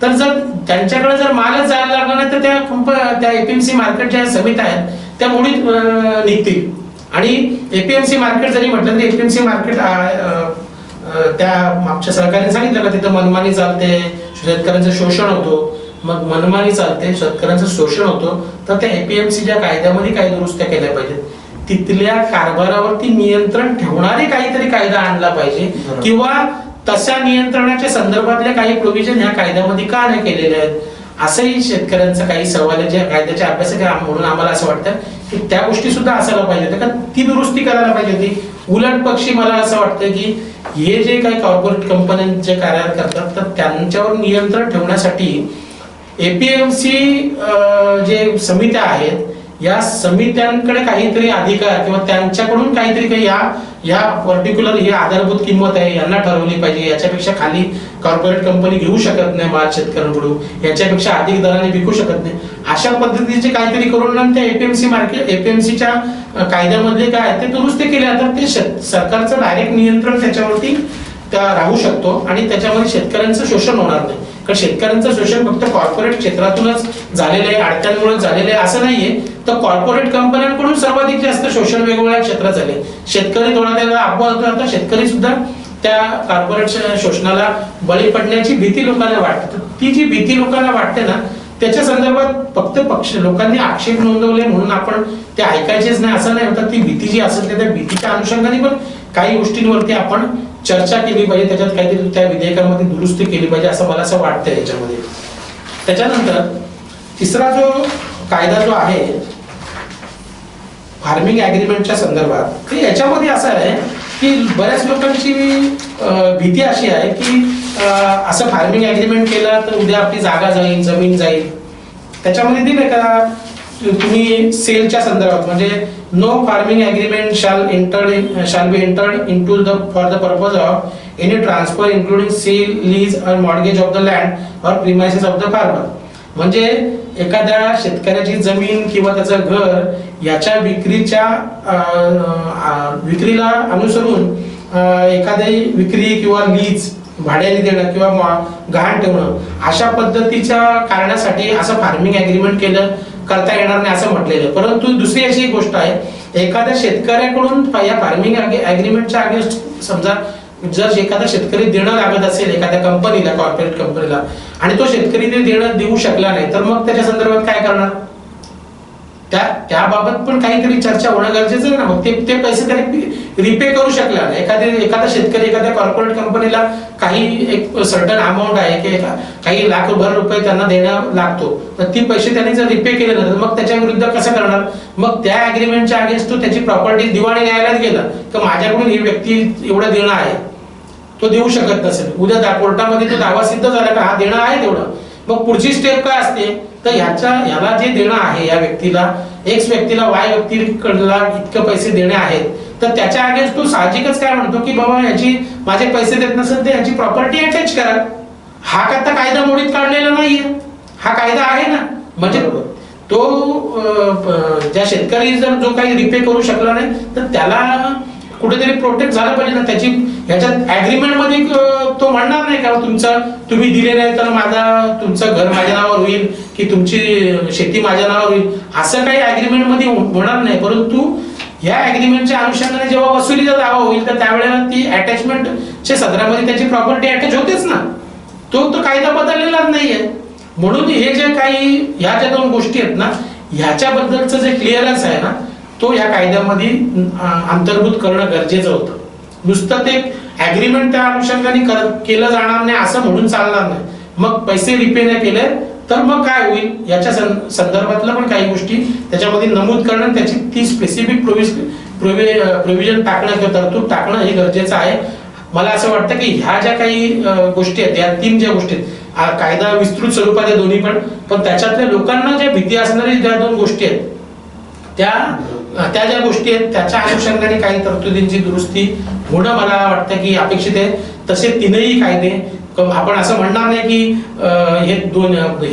तर जर त्यांच्याकडे जर मालच जायला लागला नाही तर त्या एपीएमसी मार्केट ज्या समित्या आहेत त्या मोडीत निघतील. आणि एपीएमसी मार्केट जरी म्हटलं तरी एपीएमसी मार्केट त्या मागच्या सरकारने सांगितलं का तिथं मनमानी चालते, शेतकऱ्यांचं शोषण होतो. मग मनमानी चालते, शेतकऱ्यांचं शोषण होतं, तर त्या एपीएमसीच्या कायद्यामध्ये काही दुरुस्त्या केल्या पाहिजेत. तिथल्या कारभारावरती नियंत्रण ठेवणारे काहीतरी कायदा आणला पाहिजे किंवा तशा नियंत्रणाच्या संदर्भातले काही प्रोव्हिजन ह्या कायद्यामध्ये का नाही केलेले आहेत असंही शेतकऱ्यांचा काही सवाल आहे. जे कायद्याचे अभ्यासक म्हणून आम्हाला असं वाटतं की त्या गोष्टी सुद्धा असायला पाहिजे का ती दुरुस्ती करायला पाहिजे होती. उलट पक्षी मला असं वाटतं की हे जे काही कॉर्पोरेट कंपन्यांचे कार्य करतात तर त्यांच्यावर नियंत्रण ठेवण्यासाठी एपीएमसी जे समित्या आहेत या समित्यांकडे काहीतरी अधिकार किंवा त्यांच्याकडून काहीतरी काही या पर्टिक्युलर ही आधारभूत किंमत आहे यांना ठरवली पाहिजे, याच्यापेक्षा खाली कॉर्पोरेट कंपनी घेऊ शकत नाही माल शेतकऱ्यांकडून, याच्यापेक्षा अधिक दराने विकू शकत नाही, अशा पद्धतीचे काहीतरी करून त्या एपीएमसी मार्केट एपीएमसीच्या कायद्यामधले काय ते दुरुस्ती केल्या तर ते सरकारचं डायरेक्ट नियंत्रण त्याच्यावरती राहू शकतो आणि त्याच्यामध्ये शेतकऱ्यांचं शोषण होणार नाही. कारण शेतकऱ्यांचं शोषण फक्त कॉर्पोरेट क्षेत्रातूनच झालेलं आहे, अडत्यांमुळे झालेलं आहे असं नाहीये, तर कॉर्पोरेट कंपन्यांकडून सर्वाधिक जास्त शोषण वेगवेगळ्या क्षेत्रात झाले. शेतकरी थोडा त्याला अपवाद होता, आता शेतकरी सुद्धा त्या कॉर्पोरेट शोषणाला बळी पडण्याची भीती लोकांना वाटते. ती जी भीती लोकांना वाटते ना त्याच्या संदर्भात फक्त लोकांनी आक्षेप नोंदवले म्हणून आपण ते ऐकायचेच नाही असं नाही होतं. ती भीती जी असेल त्या भीतीच्या अनुषंगाने पण काही गोष्टींवरती आपण चर्चा केली पाहिजे, त्याच्यात काहीतरी त्या विधेयकामध्ये दुरुस्ती केली पाहिजे असं मला असं वाटतं याच्यामध्ये. त्याच्यानंतर तिसरा जो कायदा जो आहे फार्मिंग ऍग्रीमेंटच्या संदर्भात, ते याच्यामध्ये असं आहे की बऱ्याच लोकांची भीती अशी आहे की असं फार्मिंग ऍग्रीमेंट केलं तर उद्या आपली जागा जाईल, जमीन जाईल. त्याच्यामध्ये दिले का तुम्ही सेलच्या संदर्भात म्हणजे no farming agreement shall be entered into for the purpose of any transfer including sale, lease or mortgage of the land or premises of the farmer. म्हणजे एखाद्या शेतकऱ्याची जमीन किंवा त्याचं घर याच्या विक्रीला अनुसरून एखादी विक्री किंवा लीज भाड्याने देणं किंवा गहाण ठेवणं अशा पद्धतीच्या कारणासाठी असं फार्मिंग ऍग्रीमेंट करता येणार नाही असं म्हटलेलं. परंतु दुसरी अशी एक गोष्ट आहे, एखाद्या शेतकऱ्याकडून या फार्मिंग ऍग्रीमेंटच्या अगेन्स्ट समजा जर एखादा शेतकरी देणं लागत असेल एखाद्या कंपनीला, कॉर्पोरेट कंपनीला, आणि तो शेतकरी ते देणं देऊ शकला नाही तर मग त्याच्या संदर्भात काय करणार? त्याबाबत पण काहीतरी चर्चा होणं गरजेचं आहे ना. मग ते पैसे त्याने रिपे करू शकला ना. एखादा शेतकरी एखाद्या कॉर्पोरेट कंपनीला काही एक सर्टन अमाऊंट आहे की काही लाखभर रुपये त्यांना देणं लागतो, तर ती पैसे त्यांनी जर रिपे केले ना, तर मग त्याच्या विरुद्ध कसं करणार? मग त्या अग्रीमेंटच्या अगेन्स्ट तो त्याची प्रॉपर्टी दिवाणी न्यायालयात गेला तर माझ्याकडून ही व्यक्ती एवढं देणं आहे, तो देऊ शकत नसेल. उद्या कोर्टामध्ये तो दावा सिद्ध झाला का हा देणं आहे तेवढं, मग पुढची स्टेप काय असते तर ह्याला जे देणं आहे या व्यक्तीला, एक्स व्यक्तीला वाय व्यक्तीकडला इतके पैसे देणे आहेत, तर त्याच्या अगेन्स्ट तो साहजिकच काय म्हणतो की बाबा याची माझे पैसे देत नसेल तर याची प्रॉपर्टी अटॅच करा. हा आता कायदा मोडीत काढलेला नाहीये, हा कायदा आहे ना. म्हणजे तो ज्या शेतकरी जर जो काही रिपे करू शकला नाही तर त्याला कुठेतरी प्रोटेक्ट झालं पाहिजे ना. त्याची ह्याच्यात अग्रीमेंट मध्ये तो म्हणणार नाही का तुम्ही दिले नाही तर तुमचं घर माझ्या नावावर होईल की तुमची शेती माझ्या नावावर होईल, असं काही अग्रीमेंट मध्ये होणार नाही. परंतु या अग्रीमेंटच्या अनुषंगाने जेव्हा वसुलीचा दावा होईल तर त्यावेळेला ती अटॅचमेंटच्या सदरामध्ये त्याची प्रॉपर्टी अटॅच होतेच ना. तो कायदा बदललेलाच नाहीये. म्हणून हे जे काही ह्या ज्या दोन गोष्टी आहेत ना, ह्याच्याबद्दलचं जे क्लिअरन्स आहे ना, तो या कायद्यामध्ये अंतर्भूत करणं गरजेचं होतं. नुसतं ते अग्रीमेंट त्या अनुषंगाने केलं जाणार नाही असं म्हणून चालणार नाही. मग पैसे रिपे नाही केले तर मग काय होईल याच्या संदर्भातलं पण काही गोष्टी त्याच्यामध्ये नमूद करणं, त्याची ती स्पेसिफिक प्रोव्हिजन टाकणं किंवा तरतूद टाकणं हे गरजेचं आहे. मला असं वाटतं की ह्या ज्या काही गोष्टी आहेत, या तीन ज्या गोष्टी आहेत, कायदा विस्तृत स्वरूपात आहे दोन्ही पण त्याच्यातल्या लोकांना ज्या भीती असणारी ज्या दोन गोष्टी आहेत त्या ज्या गोष्टी आहेत त्याच्या अनुषंगाने काही तरतुदींची दुरुस्ती होणं मला वाटतं की अपेक्षित आहे. तसे तीनही कायदे आपण असं म्हणणार नाही की हे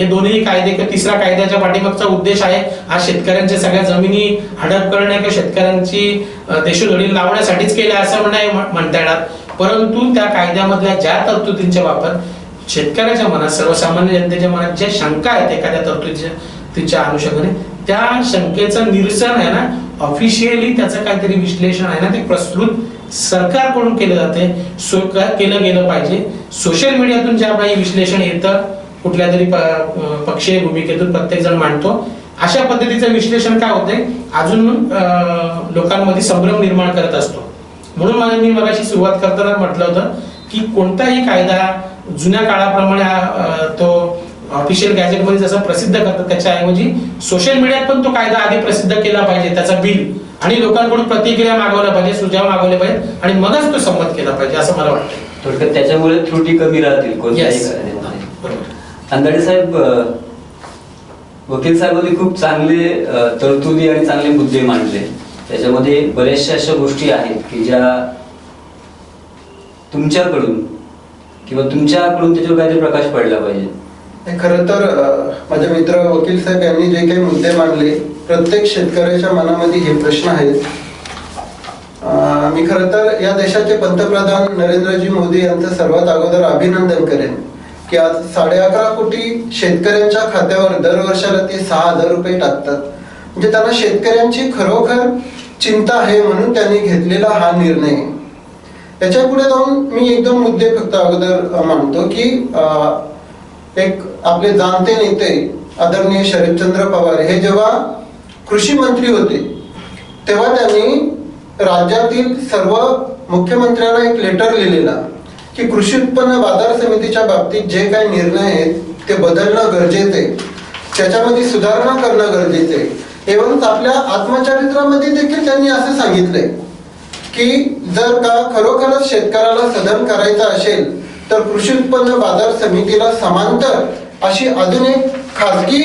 दोन्ही कायदे किंवा तिसरा कायद्याच्या पाठीमागचा उद्देश आहे आज शेतकऱ्यांच्या सगळ्या जमिनी हडप करणे किंवा शेतकऱ्यांची देशोधडी लावण्यासाठीच केल्या असं म्हणता येणार. परंतु त्या कायद्यामधल्या ज्या तरतुदींच्या बाबत शेतकऱ्याच्या मनात, सर्वसामान्य जनतेच्या मनात ज्या शंका आहेत एखाद्या तरतुदीच्या अनुषंगाने, त्या शंकेचं निरसन आहे ना, ऑफिशियली त्याचं काहीतरी विश्लेषण आहे ना, ते प्रस्तुत सरकारकडून केलं जाते, केलं गेलं पाहिजे. सोशल मीडियातून ज्या काही विश्लेषण येतं कुठल्या तरी पक्षीय भूमिकेतून प्रत्येक जण मांडतो, अशा पद्धतीचं विश्लेषण काय होतंय अजून लोकांमध्ये संभ्रम निर्माण करत असतो. म्हणून मी मगाशी सुरुवात करताना म्हटलं होतं की कोणताही कायदा जुन्या काळाप्रमाणे तो ऑफिशियल गॅजेटमध्ये जसं प्रसिद्ध करतात त्याच्याऐवजी सोशल मीडियात पण तो कायदा आधी प्रसिद्ध केला पाहिजे, त्याचा बिल, आणि लोकांकडून प्रतिक्रिया मागवल्या पाहिजे, सुझाव मागवले पाहिजे आणि मगच तो संमत केला पाहिजे असं मला वाटतं. थोडक्यात त्याच्यामुळे त्रुटी कमी राहतील कोणत्याही कायद्यामध्ये. अंधाडे साहेब, वकील साहेबांनी खूप चांगले तरतुदी आणि चांगले मुद्दे मांडले. त्याच्यामध्ये बऱ्याचशा अशा गोष्टी आहेत की ज्या तुमच्याकडून त्याच्यावर काहीतरी प्रकाश पडला पाहिजे. खरं तर माझे मित्र वकील साहेब यांनी जे काही मुद्दे मांडले, प्रत्येक शेतकऱ्याच्या मनामध्ये हे प्रश्न आहेत. मी खरं तर या देशाचे पंतप्रधान नरेंद्रजी मोदी यांचं सर्वात अगोदर अभिनंदन करेन की आज 11.5 कोटी शेतकऱ्यांच्या खात्यावर दरवर्षाला ते 6,000 रुपये टाकतात. म्हणजे त्यांना शेतकऱ्यांची खरोखर चिंता आहे म्हणून त्यांनी घेतलेला हा निर्णय. याच्या पुढे जाऊन मी एकदम मुद्दे फक्त अगोदर मांडतो की एक आपले जाणते नेते आदरणीय शरदचंद्र पवार हे जेव्हा कृषी मंत्री होते तेव्हा त्यांनी राज्यातील सर्व मुख्यमंत्र्यांना एक लेटर लिहिलेला की कृषी उत्पन्न बाजार समितीच्या बाबतीत जे काही निर्णय आहेत ते बदलणं गरजेचं आहे, त्याच्यामध्ये सुधारणा करणं गरजेचं आहे. एवढंच आपल्या आत्मचरित्रामध्ये देखील त्यांनी असं सांगितलंय की जर का खरोखरच शेतकऱ्याला सधन करायचं असेल तर कृषी उत्पन्न बाजार समितीला समांतर अशी अजून एक खाजगी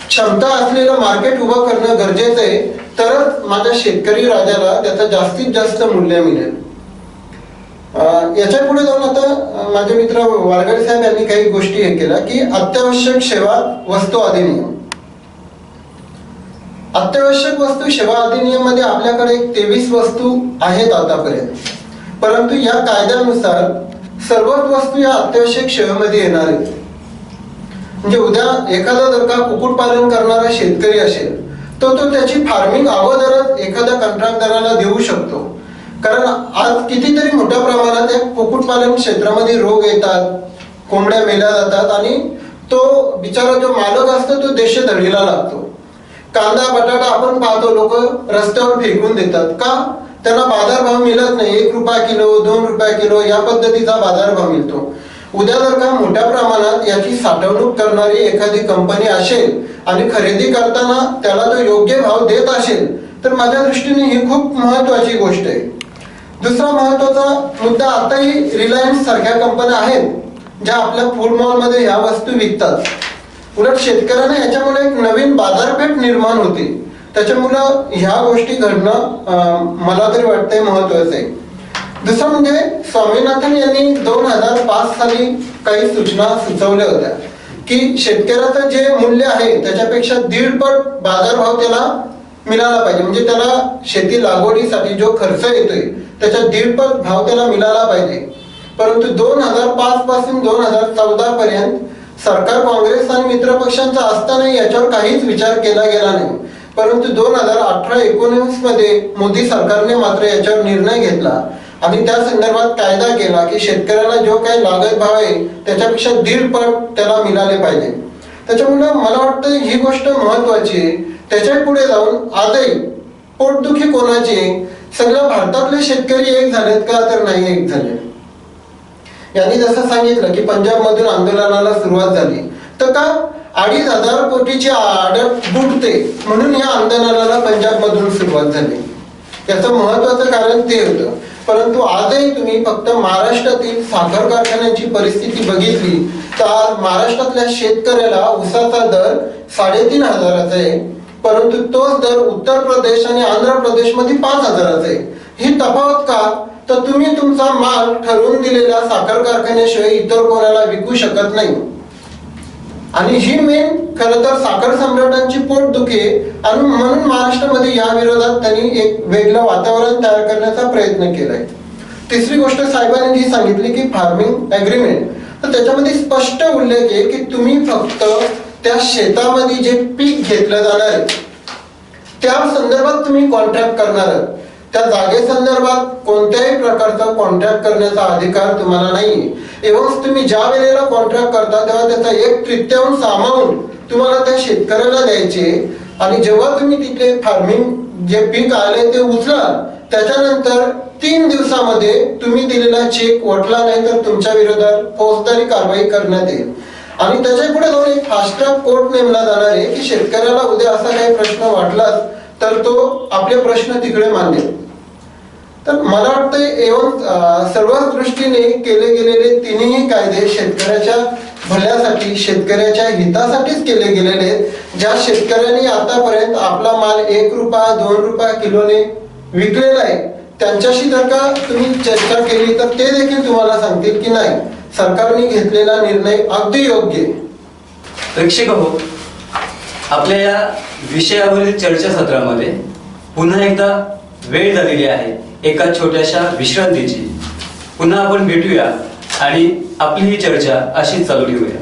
क्षमता असलेलं मार्केट उभं करणं गरजेचं आहे, तरच माझ्या शेतकरी राजाला त्याचं जास्तीत जास्त मूल्य मिळेल. याच्या पुढे जाऊन आता माझे मित्र वारगडे साहेब यांनी काही गोष्टी हे केल्या की अत्यावश्यक सेवा वस्तू अधिनियम. अत्यावश्यक वस्तू सेवा अधिनियम मध्ये आपल्याकडे 23 वस्तू आहेत आतापर्यंत, परंतु या कायद्यानुसार सर्वच वस्तू या अत्यावश्यक सेवेमध्ये येणार आहेत. म्हणजे उद्या एखादा जर का कुक्कुटपालन करणारा शेतकरी असेल तर तो त्याची फार्मिंग अगोदरच एखाद्या कंत्राटदाराला देऊ शकतो, कारण आज कितीतरी मोठ्या प्रमाणात या कुक्कुटपालन क्षेत्रामध्ये रोग येतात, कोंबड्या मेल्या जातात आणि तो बिचारा जो मालक असतो तो देशधडीला लागतो. कांदा बटाटा आपण पाहतो लोक रस्त्यावर फेकून देतात का? त्यांना बाजारभाव मिळत नाही. 1 रुपया किलो, 2 रुपया किलो या पद्धतीचा बाजारभाव मिळतो. उद्या जर का मोठ्या प्रमाणात याची साठवणूक करणारी एखादी कंपनी असेल आणि खरेदी करताना त्याला तो योग्य भाव देत असेल तर माझ्या दृष्टीने ही खूप महत्वाची गोष्ट आहे. दुसरा महत्वाचा मुद्दा, आताही रिलायन्स सारख्या कंपन्या आहेत ज्या आपल्या फूड मॉलमध्ये ह्या वस्तू विकतात. उलट शेतकऱ्यांना याच्यामुळे एक नवीन बाजारपेठ निर्माण होते. त्याच्यामुळं ह्या गोष्टी घडणं मला तरी वाटतंय महत्वाचं आहे. दुसरं म्हणजे स्वामीनाथन यांनी 2005 साली काही सूचना सुचवल्या होत्या की शेतकऱ्याचं जे मूल्य आहे त्याच्यापेक्षा 1.5 पट बाजारभाव त्याला मिळाला पाहिजे. म्हणजे त्याला शेती लागवडीसाठी जो खर्च येतोय त्याच्या 1.5 पट भाव त्याला मिळाला पाहिजे. परंतु 2005 पासून 2014 पर्यंत सरकार काँग्रेस आणि मित्र पक्षांचा असताना याच्यावर काहीच विचार केला गेला नाही. परंतु 2018-19 मध्ये मोदी सरकारने मात्र याच्यावर निर्णय घेतला आणि त्या संदर्भात कायदा केला की शेतकऱ्याला जो काही लागत भाव आहे त्याच्यापेक्षा 1.5 पट त्याला मिळाले पाहिजे. त्याच्यामुळे मला वाटतं ही गोष्ट महत्वाची आहे. त्याच्या पुढे जाऊन आजही पोटदुखी कोणाची आहे? सगळ्या भारतातले शेतकरी एक झालेत का? तर नाही एक झाले. यांनी जसं सांगितलं की पंजाब मधून आंदोलनाला सुरुवात झाली तर का 2,500 कोटीची आडत बुडते म्हणून या आंदोलनाला पंजाब मधून सुरुवात झाली. याचं महत्वाचं कारण ते होतं. परंतु आजही तुम्ही फक्त महाराष्ट्रातील साखर कारखान्यांची परिस्थिती बघितली तर आज महाराष्ट्रातल्या शेतकऱ्याला ऊसाचा दर 3,500 आहे, परंतु तोच दर उत्तर प्रदेश आणि आंध्र प्रदेश मध्ये 5,000 आहे. ही तफावत का? तर तुम्ही तुमचा माल ठरवून दिलेल्या साखर कारखान्याशिवाय इतर कोणाला विकू शकत नाही. आणि ही मेन खरं तर साखर सम्राटांची पोटदुखी आहे आणि म्हणून महाराष्ट्रामध्ये या विरोधात त्यांनी एक वेगळं वातावरण तयार करण्याचा प्रयत्न केलाय. तिसरी गोष्ट साहेबांनी जी सांगितली की फार्मिंग ॲग्रीमेंट, तर त्याच्यामध्ये स्पष्ट उल्लेख आहे की तुम्ही फक्त त्या शेतामध्ये जे पीक घेतलं जाणार आहे त्या संदर्भात तुम्ही कॉन्ट्रॅक्ट करणार आहात. त्या जागेसंदर्भात कोणत्याही प्रकारचा कॉन्ट्रॅक्ट करण्याचा अधिकार तुम्हाला नाही. एवढंच तुम्ही ज्या वेळेला कॉन्ट्रॅक्ट करता तेव्हा त्याचा 1/3 अमाऊंट तुम्हाला त्या शेतकऱ्याला द्यायचे आणि जेव्हा तुम्ही तिथे फार्मिंग जे पीक आले ते उचलाल त्याच्यानंतर 3 दिवसामध्ये तुम्ही दिलेला चेक वटला नाही तर तुमच्या विरोधात फौजदारी कारवाई करण्यात येईल. आणि त्याच्या पुढे जाऊन एक फास्ट ट्रॅक कोर्ट नेमला जाणार आहे की शेतकऱ्याला उद्या असा काही प्रश्न वाटलाच तर तो आपले प्रश्न तिकडे मांडेल. तर मला वाटतं सर्वच दृष्टीने केले गेलेले तिन्ही कायदे शेतकऱ्याच्या भल्यासाठी शेतकऱ्याच्या हितासाठीच केले गेलेले आहेत. ज्या शेतकऱ्यांनी आतापर्यंत आपला माल 1 रुपया 2 रुपया किलोने विकलेला आहे त्यांच्याशी जर का तुम्ही चर्चा केली तर ते देखील तुम्हाला सांगतील की नाही सरकारने घेतलेला निर्णय अगदी योग्य आहे. प्रेक्षक हो, आपल्या या विषयावरील चर्चासत्रामध्ये पुन्हा एकदा वेळ झालेली आहे एका छोट्याशा विश्रांतीची. पुन्हा आपण भेटूया आणि आपली ही चर्चा अशीच चालू ठेवूया.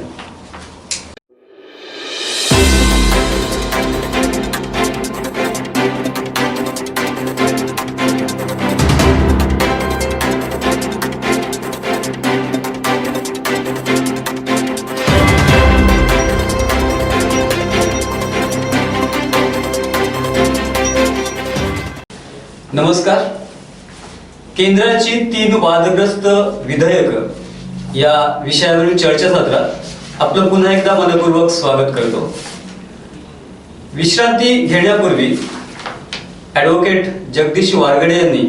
नमस्कार. केंद्राची 3 वादग्रस्त विधेयक या विषयावरील चर्चासत्रात आपलं पुन्हा एकदा मनपूर्वक स्वागत करतो. विश्रांती घेण्यापूर्वी ॲडव्होकेट जगदीश वारगडे यांनी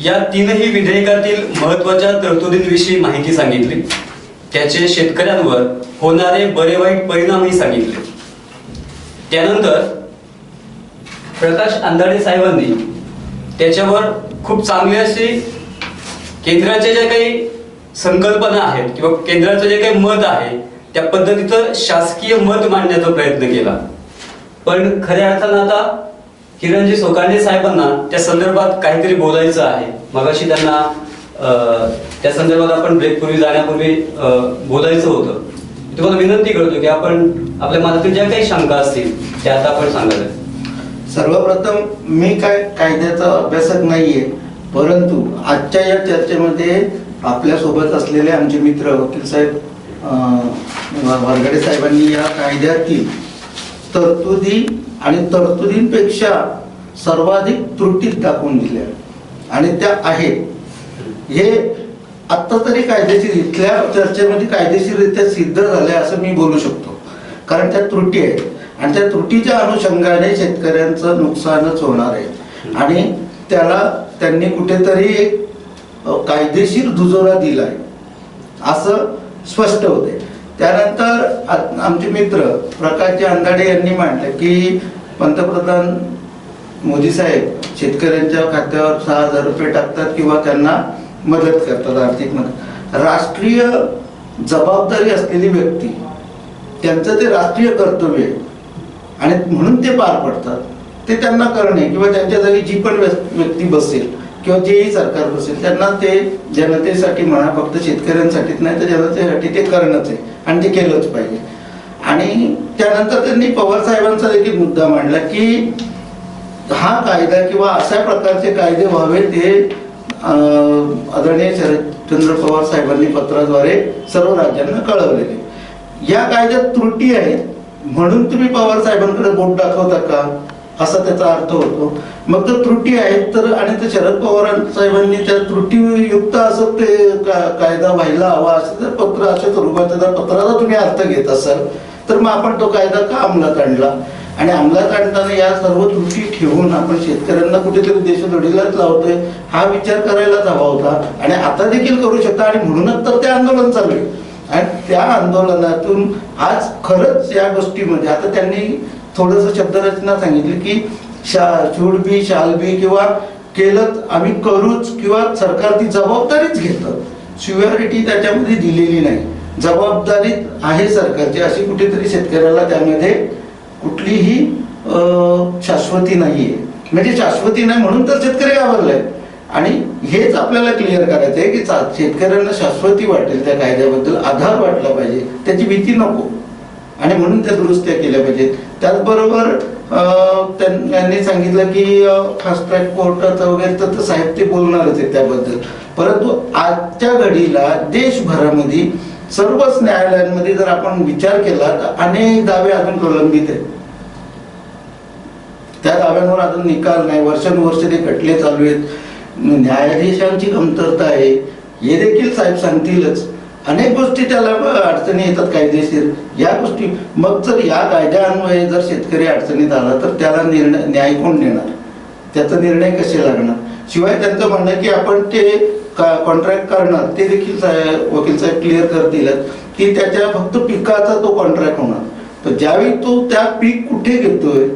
या 3ही विधेयकातील महत्त्वाच्या तरतुदींविषयी माहिती सांगितली. त्याचे शेतकऱ्यांवर होणारे बरे वाईट परिणामही सांगितले. त्यानंतर प्रकाश आंदाडे साहेबांनी त्याच्यावर खूप चांगली अशी केंद्राच्या ज्या काही संकल्पना आहेत किंवा केंद्राचं जे काही मत आहे त्या पद्धतीचं शासकीय मत मांडण्याचा प्रयत्न केला. पण खऱ्या अर्थानं आता किरणजी सोकांडे साहेबांना त्या संदर्भात काहीतरी बोलायचं आहे. मगाशी त्यांना त्या संदर्भात आपण ब्रेकपूर्वी जाण्यापूर्वी बोलायचं होतं. तुम्हाला विनंती करतो की आपण आपल्या मनातील ज्या काही शंका असतील त्या आता आपण सांगायला. सर्वप्रथम मी काय कायद्याचा अभ्यासक नाहीये, परंतु आजच्या या चर्चेमध्ये आपल्या सोबत असलेले आमचे मित्र वकील साहेब वारगडे साहेबांनी या कायद्यातील तरतुदी आणि तरतुदींपेक्षा सर्वाधिक त्रुटीत दाखवून दिल्या आणि त्या आहेत. हे आत्ता तरी कायदेशीर इथल्या चर्चेमध्ये कायदेशीररित्या सिद्ध झाले असं मी बोलू शकतो, कारण त्या त्रुटी आहेत आणि त्या त्रुटीच्या अनुषंगाने शेतकऱ्यांचं नुकसानच होणार आहे आणि त्याला त्यांनी कुठेतरी एक कायदेशीर दुजोरा दिलाय असं स्पष्ट होते. त्यानंतर आमचे मित्र प्रकाशजी अंधाडे यांनी मांडलं की पंतप्रधान मोदी साहेब शेतकऱ्यांच्या खात्यावर 6,000 रुपये टाकतात किंवा त्यांना मदत करतात, आर्थिक मदत. राष्ट्रीय जबाबदारी असलेली व्यक्ती, त्यांचं ते राष्ट्रीय कर्तव्य आहे आणि म्हणून ते पार पडतात. ते त्यांना करणे किंवा त्यांच्या जागी जी पण व्यक्ती बसेल किंवा जेही सरकार बसेल त्यांना ते जनतेसाठी म्हणा, फक्त शेतकऱ्यांसाठीच नाही तर जनतेसाठी ते करणंच आहे आणि ते केलंच पाहिजे. आणि त्यानंतर त्यांनी पवार साहेबांचा देखील मुद्दा मांडला की हा कायदा किंवा अशा प्रकारचे कायदे व्हावे ते आदरणीय शरदचंद्र पवार साहेबांनी पत्राद्वारे सर्व राज्यांना कळवलेले. या कायद्यात त्रुटी आहेत म्हणून तुम्ही पवार साहेबांकडे बोट दाखवता का, असा त्याचा अर्थ होतो. मग जर त्रुटी आहेत तर आणि ते शरद पवार साहेबांनी त्या त्रुटीयुक्त असं ते कायदा व्हायला हवा असं जर पत्र अशा स्वरूपाचा जर पत्राचा तुम्ही अर्थ घेत असाल तर मग आपण तो कायदा का अंमलात आणला आणि अंमलात आणताना या सर्व त्रुटी ठेवून आपण शेतकऱ्यांना कुठेतरी देशोधडीलाच लावतोय हा विचार करायलाच हवा होता आणि आता देखील करू शकता. आणि म्हणूनच तर ते आंदोलन चालू आहे आणि त्या आंदोलनातून आज खरंच या गोष्टीमध्ये आता त्यांनी थोडंसं शब्दरचना सांगितली की शुड बी, शाल बी किंवा केलं आम्ही करूच किंवा सरकार ती जबाबदारीच घेतं. सिव्हिरिटी त्याच्यामध्ये दिलेली नाही, जबाबदारी आहे सरकारची अशी कुठेतरी शेतकऱ्याला त्यामध्ये कुठलीही शाश्वती नाहीये. म्हणजे शाश्वती नाही म्हणून तर शेतकरी घाबरलाय आणि हेच आपल्याला क्लिअर करायचं आहे की शेतकऱ्यांना शाश्वती वाटेल, त्या कायद्याबद्दल आधार वाटला पाहिजे, त्याची भीती नको आणि म्हणून त्या दुरुस्त्या केल्या पाहिजेत. त्याचबरोबर त्यांनी सांगितलं की फास्ट ट्रॅक कोर्टाचं वगैरे तर साहेब ते बोलणारच आहे त्याबद्दल, परंतु आजच्या घडीला देशभरामध्ये सर्वच न्यायालयांमध्ये जर आपण विचार केला तर अनेक दावे अजून प्रलंबित आहेत. त्या दाव्यांवर अजून निकाल नाही, वर्षानुवर्ष ते खटले चालू आहेत, न्यायाधीशांची कमतरता आहे हे देखील साहेब सांगतीलच. अनेक गोष्टी त्याला अडचणी येतात कायदेशीर या गोष्टी. मग जर या कायद्यान्वये जर शेतकरी अडचणीत आला तर त्याला न्याय कोण देणार, त्याचा निर्णय कसे लागणार. शिवाय त्यांचं म्हणणं की आपण ते कॉन्ट्रॅक्ट करणार ते देखील वकील साहेब क्लिअर करतील की त्याच्या फक्त पिकाचा तो कॉन्ट्रॅक्ट होणार. तर ज्यावेळी तो त्या पीक कुठे घेतोय,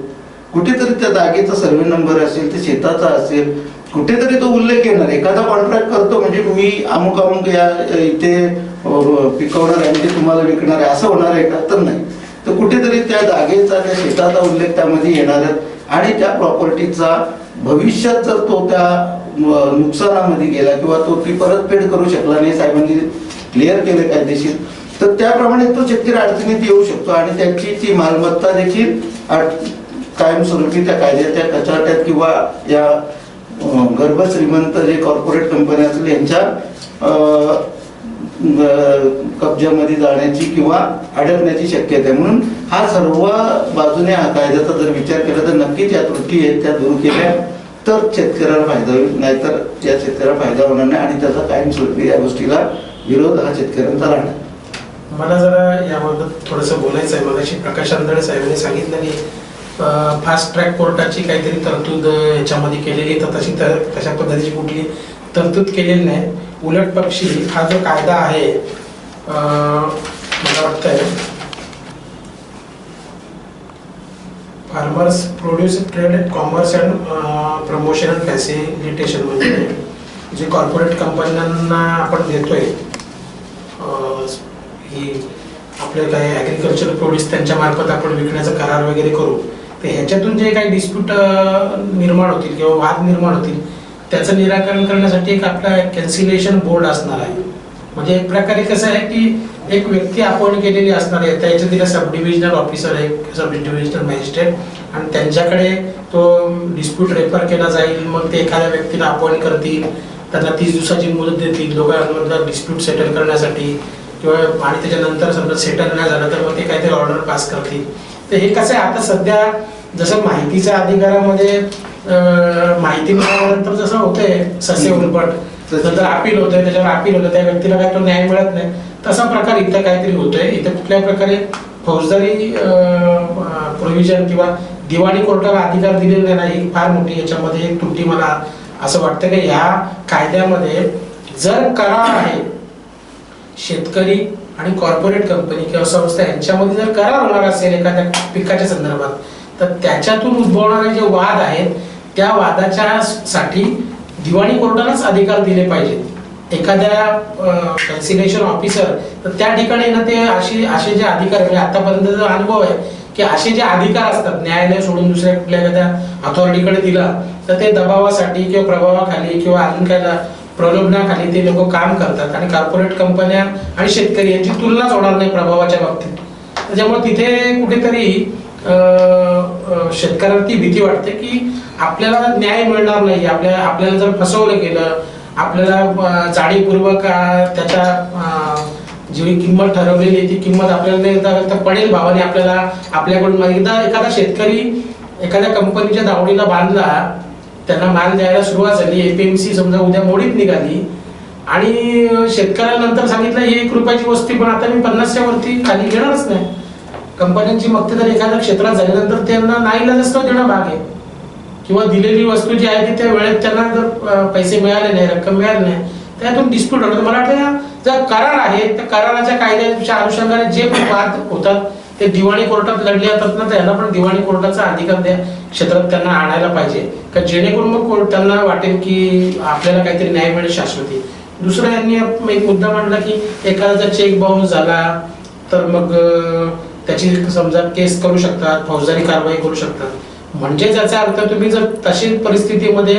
कुठेतरी त्या जागेचा सर्वे नंबर असेल, ते शेताचा असेल, कुठेतरी तो उल्लेख येणार. एखादा कॉन्ट्रॅक्ट करतो म्हणजे मी अमुक अमुक या इथे पिकवणार आहे म्हणजे तुम्हाला विकणार आहे असं होणार आहे का, तर नाही. तर कुठेतरी त्या जागेचा, त्या शेताचा उल्लेख त्यामध्ये येणार आणि त्या प्रॉपर्टीचा भविष्यात जर तो त्या नुकसानामध्ये गेला किंवा तो ती परतफेड करू शकला नाही, साहेबांनी क्लिअर केले कायदेशीर, तर त्याप्रमाणे तो शेतकरी अडचणीत येऊ शकतो आणि त्याची ती मालमत्ता देखील कायमस्वरूपी त्या कायद्याच्या कचाट्यात किंवा या गर्भश्रीमंत जे कॉर्पोरेट कंपन्या असतील यांच्या कब्जामध्ये जाण्याची किंवा अडकण्याची शक्यता आहे. म्हणून हा सर्व बाजूने हा कायद्याचा जर विचार केला तर नक्कीच या त्रुटी आहेत त्या दूर केल्या तर शेतकऱ्याला फायदा होईल, नाहीतर या शेतकऱ्याला फायदा होणार नाही आणि त्याचा कायमस्वरूपी या गोष्टीला विरोध हा शेतकऱ्यांचा राहणार. मला जरा याबद्दल थोडंसं बोलायचं आहे. मगाशी प्रकाश आंधळे साहेबांनी सांगितलं की फास्ट ट्रॅक कोर्टाची काहीतरी तरतूद याच्यामध्ये केलेली, तर तशा पद्धतीची कुठली तरतूद केलेली नाही. उलट पक्षी हा जो कायदा आहे मला वाटतंय farmers produce trade commerce and promotion and facilitation, म्हणजे जे कॉर्पोरेट कंपन्यांना आपण देतोय ही आपले काही ॲग्रिकल्चर प्रोड्यूस त्यांच्या मार्फत आपण विकण्याचा करार वगैरे करू, तर ह्याच्यातून जे काही डिस्प्यूट निर्माण होतील किंवा वाद निर्माण होतील त्याचं निराकरण करण्यासाठी एक आपला कॅन्सिलेशन बोर्ड असणार आहे. म्हणजे एक प्रकारे कसं आहे की एक व्यक्ती अपॉइंट केलेली असणार आहे, त्याच्या तिला सब डिव्हिजनल ऑफिसर आहे, सब डिव्हिजनल मॅजिस्ट्रेट, आणि त्यांच्याकडे तो डिस्प्यूट रेफर केला जाईल. मग ते एखाद्या व्यक्तीला अपॉइंट करतील, त्यांना 30 दिवसाची मुदत देतील दोघांमधला डिस्प्यूट सेटल करण्यासाठी, किंवा आणि त्याच्यानंतर समजा सेटल नाही झालं तर मग ते काहीतरी ऑर्डर पास करतील. तर हे कसं आहे आता सध्या जसं माहितीच्या अधिकारामध्ये माहिती मिळाल्यानंतर जसं होतंय सस्य उलपट, नंतर अपील होतंय, त्याच्यावर अपील होतं, त्या व्यक्तीला काय तो न्याय मिळत नाही, तसा प्रकार इथं काहीतरी होतोय. इथं कुठल्या प्रकारे फौजदारी प्रोव्हिजन किंवा दिवाणी कोर्टाला अधिकार दिलेले नाही, फार मोठी याच्यामध्ये एक त्रुटी मला असं वाटतं की ह्या कायद्यामध्ये जर करार आहे शेतकरी आणि कॉर्पोरेट कंपनी किंवा संस्था यांच्यामध्ये जर करार होणार असेल एखाद्या पिकाच्या संदर्भात, तर त्याच्यातून उद्भवणारे जे वाद आहेत त्या वादाच्या साठी दिवाणी कोर्टालाच अधिकार दिले पाहिजेत. एखाद्या कन्सिलेशन ऑफिसर तर त्या ठिकाणी ना ते असे जे अधिकार म्हणजे आतापर्यंतचा अनुभव आहे की असे जे अधिकार असतात न्यायालय सोडून दुसऱ्या कुठल्या एखाद्या अथॉरिटीकडे दिला तर ते दबावासाठी किंवा प्रभावाखाली किंवा अजून काय प्रलोभनाखाली ते लोक काम करतात आणि कॉर्पोरेट कंपन्या आणि शेतकरी यांची तुलनाच होणार नाही प्रभावाच्या बाबतीत. त्याच्यामुळे तिथे कुठेतरी शेतकऱ्यांना ती भीती वाटते की आपल्याला न्याय मिळणार नाही, आपल्याला जर फसवलं गेलं, आपल्याला जाणीवपूर्वक त्याच्या जी किंमत ठरवलेली ती किंमत आपल्याला पडेल भावाने आपल्याकडून एखादा शेतकरी एखाद्या कंपनीच्या दावणीला बांधला, त्यांना माल द्यायला सुरुवात झाली, एपीएमसी समजा उद्या मोडीत निघाली आणि शेतकऱ्याला नंतर सांगितलं ही 1 रुपयाची वस्तू पण आता मी 50च्या वरती खाली घेणारच नाही. कंपन्यांची मक्तेदारी एखाद्या क्षेत्रात झाल्यानंतर त्यांना नाईलाजास्तव देणं भाग आहे किंवा दिलेली वस्तू जी आहे ती त्या वेळेत त्यांना जर पैसे मिळाले नाही, रक्कम मिळाली नाही, त्यातून डिस्प्यूट होणार. मला वाटतं जर करार आहे तर कराराच्या कायद्याच्या अनुषंगाने जे पण वाद होतात ते दिवाणी कोर्टात लढले जातात ना, त्यांना पण दिवाणी कोर्टाचा अधिकार त्या क्षेत्रात त्यांना आणायला पाहिजे का जेणेकरून मग कोर्ट त्यांना वाटेल की आपल्याला काहीतरी न्याय मिळेल शाश्वती. दुसरं यांनी एक मुद्दा मांडला की एखादा जर चेक बाउन्स झाला तर मग त्याची समजा केस करू शकतात, फौजदारी कारवाई करू शकतात. म्हणजे याचा अर्थ तुम्ही जर तशी परिस्थितीमध्ये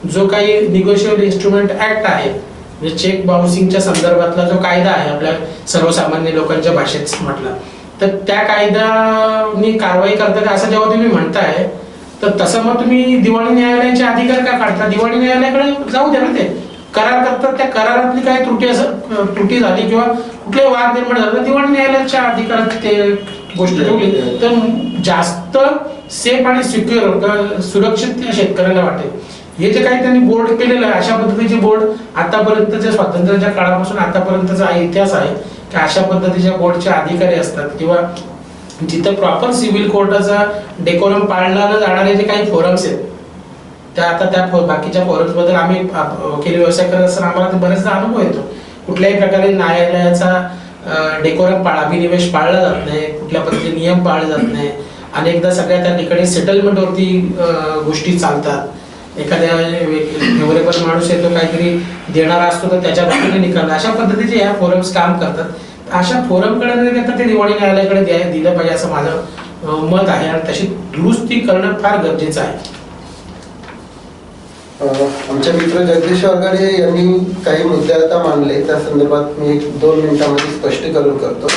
जो काही निगोशिएबल इन्स्ट्रुमेंट ऍक्ट आहे म्हणजे चेक बाउन्सिंगच्या संदर्भातला जो कायदा आहे आपल्या सर्वसामान्य लोकांच्या भाषेत म्हटलं तर त्या कायद्याने कारवाई करतात असं जेव्हा तुम्ही म्हणताय तर तसं मग तुम्ही दिवाणी न्यायालयाचे अधिकार का काढता? दिवाणी न्यायालयाकडे जाऊ द्या ना, ते करार करतात, त्या करारातली काही त्रुटी झाली किंवा कुठले वाद निर्माण झाला दिवाणी न्यायालयाच्या अधिकारात ते गोष्ट ठेवली तर जास्त सेफ आणि सिक्युअर सुरक्षित शेतकऱ्याला वाटेल. हे जे काही त्यांनी बोर्ड केलेलं आहे अशा पद्धतीचे बोर्ड आतापर्यंतच्या स्वातंत्र्याच्या काळापासून आतापर्यंतचा इतिहास आहे की अशा पद्धतीच्या बोर्डचे अधिकारी असतात किंवा जिथं प्रॉपर सिव्हिल कोर्टाचा डेकोरम पाळला न जाणारे जे काही फोरम्स आहेत त्या बाकीच्या फोरम्स बद्दल आम्ही वकिली व्यवसाय करत असताना आम्हाला बरेचदा अनुभव येतो. कुठल्याही प्रकारे न्यायालयाचा डेकोरम अभिनिवेश पाळला जात नाही, कुठल्या पद्धतीने नियम पाळले जात नाही. अनेकदा सगळ्या त्या ठिकाणी सेटलमेंटवरती गोष्टी चालतात. एखाद्या फेवरेबल माणूस येतो काहीतरी देणारा असतो तर त्याच्या बाजूने निकाल अशा पद्धतीचे ह्या फोरम्स काम करतात. अशा फोरमकडे न देता ते दिवाणी न्यायालयाकडे दिलं पाहिजे असं माझं मत आहे आणि तशी दुरुस्ती करणं फार गरजेचं आहे. आमचे मित्र जगदीश वाघाडे यांनी काही मुद्दे आता मांडले, त्या संदर्भात मी 2 मिनिटांमध्ये स्पष्टीकरण करतो.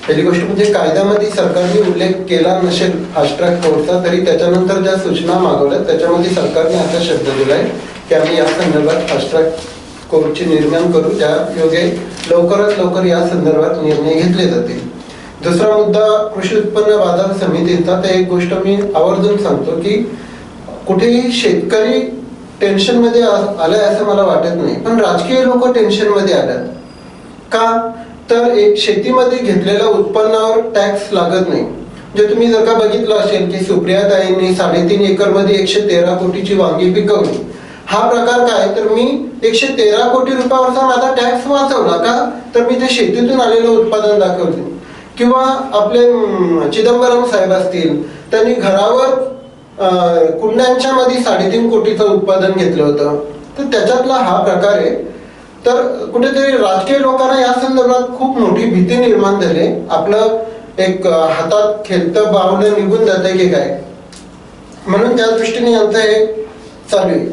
पहिली गोष्ट म्हणजे कायद्यामध्ये सरकारने उल्लेख केला नसेल फास्ट ट्रॅक कोर्टचा तरी त्याच्यानंतर ज्या सूचना मागवल्या त्याच्यामध्ये सरकारने असा शब्द दिलाय की आम्ही या संदर्भात फास्ट ट्रॅक कोर्टचे निर्माण करू, ज्या योगे लवकरात लवकर या संदर्भात निर्णय घेतले जातील. दुसरा मुद्दा कृषी उत्पन्न बाजार समितीचा, तर एक गोष्ट मी आवर्जून सांगतो की कुठेही शेतकरी टेन्शन मध्ये आलाय असं मला वाटत नाही, पण राजकीय लोक टेन्शन मध्ये आल्यात का तर एक शेतीमध्ये घेतलेल्या उत्पन्नावर टॅक्स लागत नाही. जे तुम्ही जर का बघितलं असेल की सुप्रियाताईंनी 3.5 एकर मध्ये 113 कोटीची वांगी पिकवली. हा प्रकार काय तर मी 113 कोटी रुपयावरचा माझा टॅक्स वाचवला का तर मी ते शेतीतून आलेलं उत्पादन दाखवले. किंवा आपले चिदंबरम साहेब असतील, त्यांनी घरावर कुंड्यांच्या मध्ये 3.5 कोटीचं उत्पादन घेतलं होतं, तर त्याच्यातला हा प्रकार आहे. तर कुठेतरी राजकीय लोकांना या संदर्भात खूप मोठी भीती निर्माण झाली. आपलं एक हातात खेळतं बावलं निघून जातंय की काय, म्हणून त्या दृष्टीने यांचं हे चालू आहे.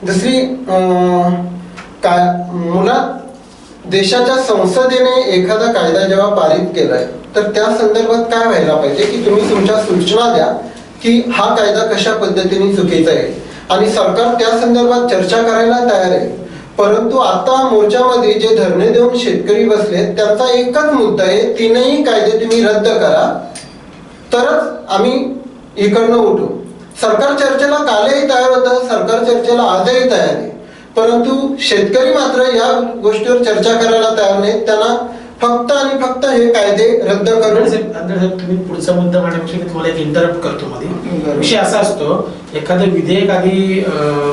दुसरी काय मुळात देशाच्या संसदेने एखादा कायदा जेव्हा पारित केलाय तर त्या संदर्भात काय व्हायला पाहिजे की तुम्ही तुमच्या सूचना द्या की हा कायदा कशा पद्धतीने चुकीचा आहे आणि सरकार त्या संदर्भात चर्चा करायला तयार आहे. परंतु आता मोर्चामध्ये जे धरणे देऊन शेतकरी बसले त्यांचा एकच मुद्दा आहे, 3ही कायदे तुम्ही रद्द करा तरच आम्ही इकडनं उठू. सरकार चर्चेला कालही तयार होतं, सरकार चर्चेला आजही तयार आहे, परंतु शेतकरी मात्र या गोष्टीवर चर्चा करायला तयार नाहीत. त्यांना फक्त आणि फक्त हे कायदे रद्द करून. साहेब तुम्ही पुढचा मुद्दा मांडण्यापेक्षा मी तुम्हाला एक इंटरप्ट करतो मध्ये. विषय असा असतो, एखादं विधेयक आधी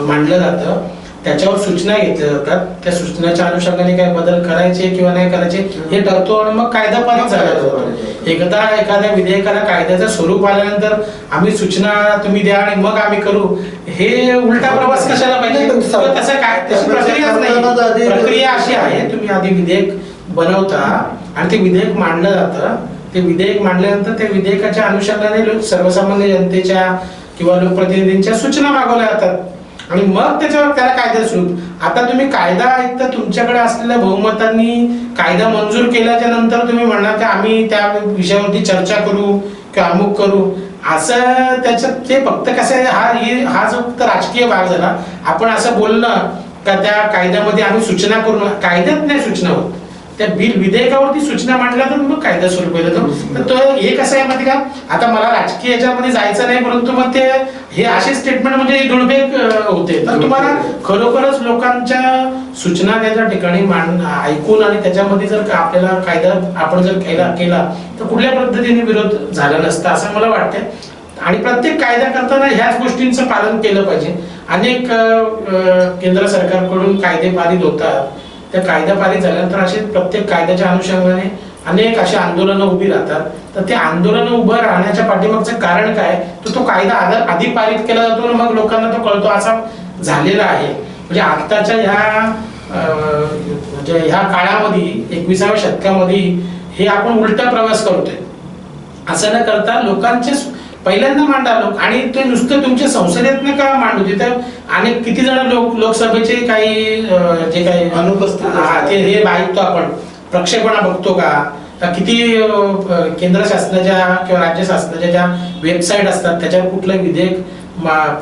मांडलं जातं, त्याच्यावर सूचना घेतल्या जातात, त्या सूचनाच्या अनुषंगाने काय बदल करायचे किंवा नाही करायचे हे ठरतो आणि मग कायदा पारित झाला जातो. एकदा एखाद्या विधेयकाला कायद्याचं स्वरूप आल्यानंतर आम्ही सूचना तुम्ही द्या आणि मग आम्ही करू, हे उलटा प्रवास कशाला पाहिजे? तसं काय, तशी प्रक्रियाच नाही. प्रक्रिया अशी आहे, तुम्ही आधी विधेयक बनवता आणि ते विधेयक मांडलं जातं. ते विधेयक मांडल्यानंतर त्या विधेयकाच्या अनुषंगाने सर्वसामान्य जनतेच्या किंवा लोकप्रतिनिधींच्या सूचना मागवल्या जातात आणि मग त्याच्यावर त्याला कायदा स्वरूप. आता तुम्ही कायदा एक तर तुमच्याकडे असलेल्या बहुमतांनी कायदा मंजूर केल्याच्या नंतर तुम्ही म्हणणार की आम्ही त्या विषयावरती चर्चा करू किंवा अमुक करू, असं त्याच्यात ते फक्त कसं आहे, हा जो फक्त राजकीय भाग झाला. आपण असं बोलणं का त्या कायद्यामध्ये आम्ही सूचना करू, कायद्यात नाही सूचना होत, त्या बिल विधेयकावरती सूचना मांडल्या तर मग कायदा स्वरूप येतो. तर तो हे कसं आहे माहिती का, आता मला राजकीय याच्यामध्ये जायचं नाही, परंतु मग ते हे असे स्टेटमेंट म्हणजे दुर्भेक होते. तर तुम्हाला खरोखरच लोकांच्या सूचना त्याच्या ठिकाणी ऐकून आणि त्याच्यामध्ये जर आपल्याला कायदा आपण जर केला तर कुठल्या पद्धतीने विरोध झाला नसता असं मला वाटतंय. आणि प्रत्येक कायदा करताना ह्याच गोष्टींचं पालन केलं पाहिजे. अनेक केंद्र सरकारकडून कायदे पारित होतात, त्या कायदा पारित झाल्यानंतर असे प्रत्येक कायद्याच्या अनुषंगाने अनेक अशी आंदोलनं उभी राहतात. तर ते आंदोलनं उभं राहण्याच्या पाठीमागचं कारण काय, तर तो कायदा आधी पारित केला जातो आणि मग लोकांना तो कळतो, असा झालेला आहे. म्हणजे आत्ताच्या ह्या काळामध्ये 21व्या शतकामध्ये हे आपण उलटा प्रवास करतोय. असं न करता लोकांचे पहिल्यांदा मांडा लोक, आणि ते नुसतं तुमच्या संसदेत का मांडू, तिथं अनेक किती जण लोकसभेचे काही जे काही अनुपस्थित ते हे ऐकतो आपण, प्रक्षेपणा बघतो का किती केंद्र शासनाच्या किंवा राज्य शासनाच्या ज्या वेबसाईट असतात त्याच्यावर कुठलं विधेयक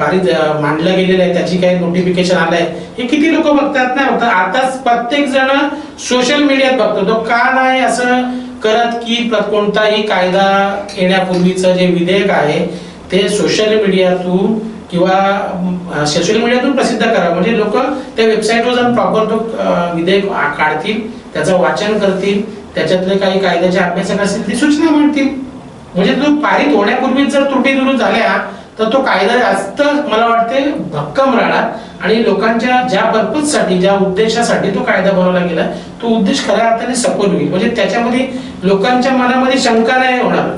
पारित मांडलं गेलेलं आहे, त्याची काही नोटिफिकेशन आलंय, हे किती लोक बघतात? नाही बघतात. आताच प्रत्येक जण सोशल मीडियात बघतो. तो का नाही असं करत की कोणताही कायदा येण्यापूर्वीचं जे विधेयक आहे ते सोशल मीडियातून किंवा सोशल मीडियातून प्रसिद्ध करा, म्हणजे लोक त्या वेबसाईटवर जाऊन प्रॉपर तो विधेयक काढतील, त्याचं वाचन करतील, त्याच्यातले काही कायद्याचे अभ्यासक असतील ते सूचना मांडतील. म्हणजे तो पारित होण्यापूर्वीच जर त्रुटी दुरुस्त झाल्या तर तो कायदा जास्त मला वाटते भक्कम राहणार आणि लोकांच्या ज्या पर्पजसाठी ज्या उद्देशासाठी तो कायदा बनवला गेला तो उद्देश खऱ्या अर्थाने सफल होईल. म्हणजे त्याच्यामध्ये लोकांच्या मनामध्ये शंका नाही होणार,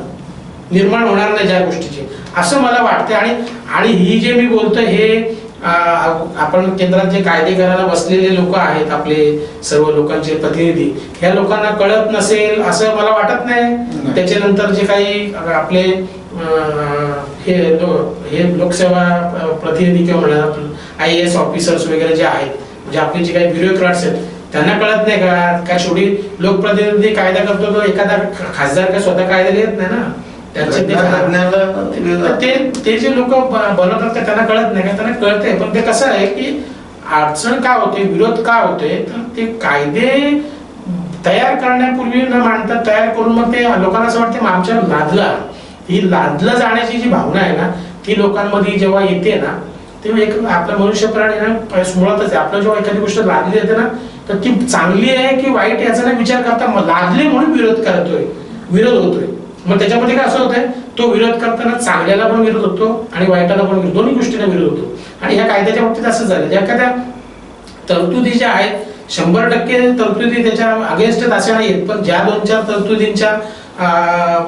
निर्माण होणार नाही ज्या गोष्टीची, असं मला वाटते. आणि ही जे मी बोलतोय हे आपण केंद्रात जे कायदे करायला बसलेले लोक आहेत, आपले सर्व लोकांचे प्रतिनिधी, ह्या लोकांना कळत नसेल असं मला वाटत नाही. त्याच्यानंतर जे काही आपले हे लोकसेवा प्रतिनिधी किंवा म्हणा IAS ऑफिसर्स वगैरे जे आहेत, म्हणजे आपले जे काही ब्युरोक्रॅट्स आहेत, त्यांना कळत नाही का शेवटी लोकप्रतिनिधी कायदा करतो तो एखादा खासदार काय स्वतः कायदा लिहित नाही ना, ते जे लोक बनवतात का त्यांना कळत नाही का? त्यांना कळतंय, पण ते कसं आहे की अडचण का होते, विरोध का होते, तर ते कायदे तयार करण्यापूर्वी न मांडता तयार करून मग ते लोकांना असं वाटतं आमच्या लादला, ही लादलं जाण्याची जी भावना आहे ना ती लोकांमध्ये जेव्हा येते ना तेव्हा एक आपला मनुष्य प्राणी ना मुळातच आहे, आपलं जेव्हा एखादी गोष्ट लादली जाते ना तर ती चांगली आहे की वाईट याचा नाही विचार करता लादली म्हणून विरोध होतोय. मग त्याच्यामध्ये काय असं होतंय, तो विरोध करताना चांगल्याला पण विरोध होतो आणि वाईटाला पण विरोध, दोन्ही गोष्टींना विरोध होतो. आणि ह्या कायद्याच्या बाबतीत असं झालं, ज्या एखाद्या तरतुदी ज्या आहेत 100% तरतुदी त्याच्या अगेन्स्ट अशा नाहीत, पण ज्या 2-4 तरतुदींच्या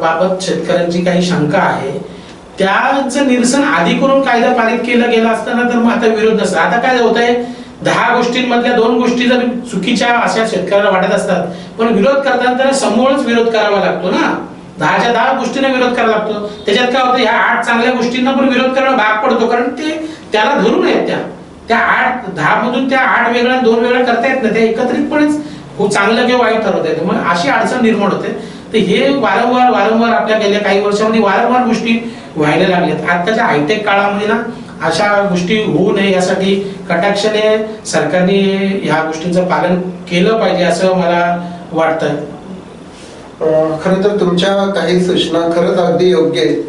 बाबत शेतकऱ्यांची काही शंका आहे त्याचं निरसन आधी करून कायदा पारित केला गेला असताना तर मग आता विरोध नसता. आता काय होत आहे, 10 गोष्टींमधल्या 2 गोष्टी जर चुकीच्या अशा शेतकऱ्याला वाटत असतात, पण विरोध करताना त्याला समोरच विरोध करावा लागतो ना, 10च्या 10 गोष्टींना विरोध करावा लागतो. त्याच्यात काय होतं, ह्या 8 चांगल्या गोष्टींना पण विरोध करणं भाग पडतो, कारण ते त्याला धरून आहेत, त्या 8-10 मधून त्या 8 वेगळ्या 2 वेगळ्या करता येत नाही, त्या एकत्रितपणेच खूप चांगलं किंवा वाईट ठरवता येतं. मग अशी अडचण निर्माण होते. तर हे वारंवार आपल्या गेल्या काही वर्षामध्ये वारंवार गोष्टी व्हायला लागल्यात. आताच्या हायटेक काळामध्ये ना अशा गोष्टी होऊ नये यासाठी कटाक्षाने सरकारने ह्या गोष्टींचं पालन केलं पाहिजे असं मला वाटतं. खरं तर तुमच्या काही सूचना खरंच अगदी योग्य आहेत,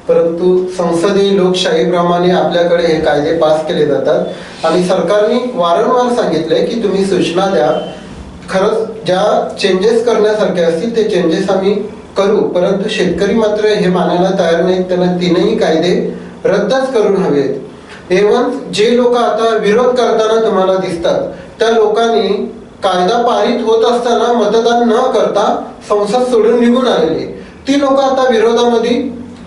परंतु संसदीय लोकशाहीप्रमाणे आपल्याकडे हे कायदे पास केले जातात आणि सरकारने वारंवार सांगितलंय की तुम्ही सूचना द्या. खरंच ज्या चेंजेस करण्यासारखे असतील ते चेंजेस आम्ही करू, परंतु शेतकरी मात्र हे मानायला तयार नाहीत. त्यांना तीनही कायदे रद्दच करून हवेत. एव्हन जे लोक आता विरोध करताना तुम्हाला दिसतात त्या लोकांनी कायदा पारित होत असताना मतदान न करता संसद सोडून निघून आलेली, ती लोक आता विरोधामध्ये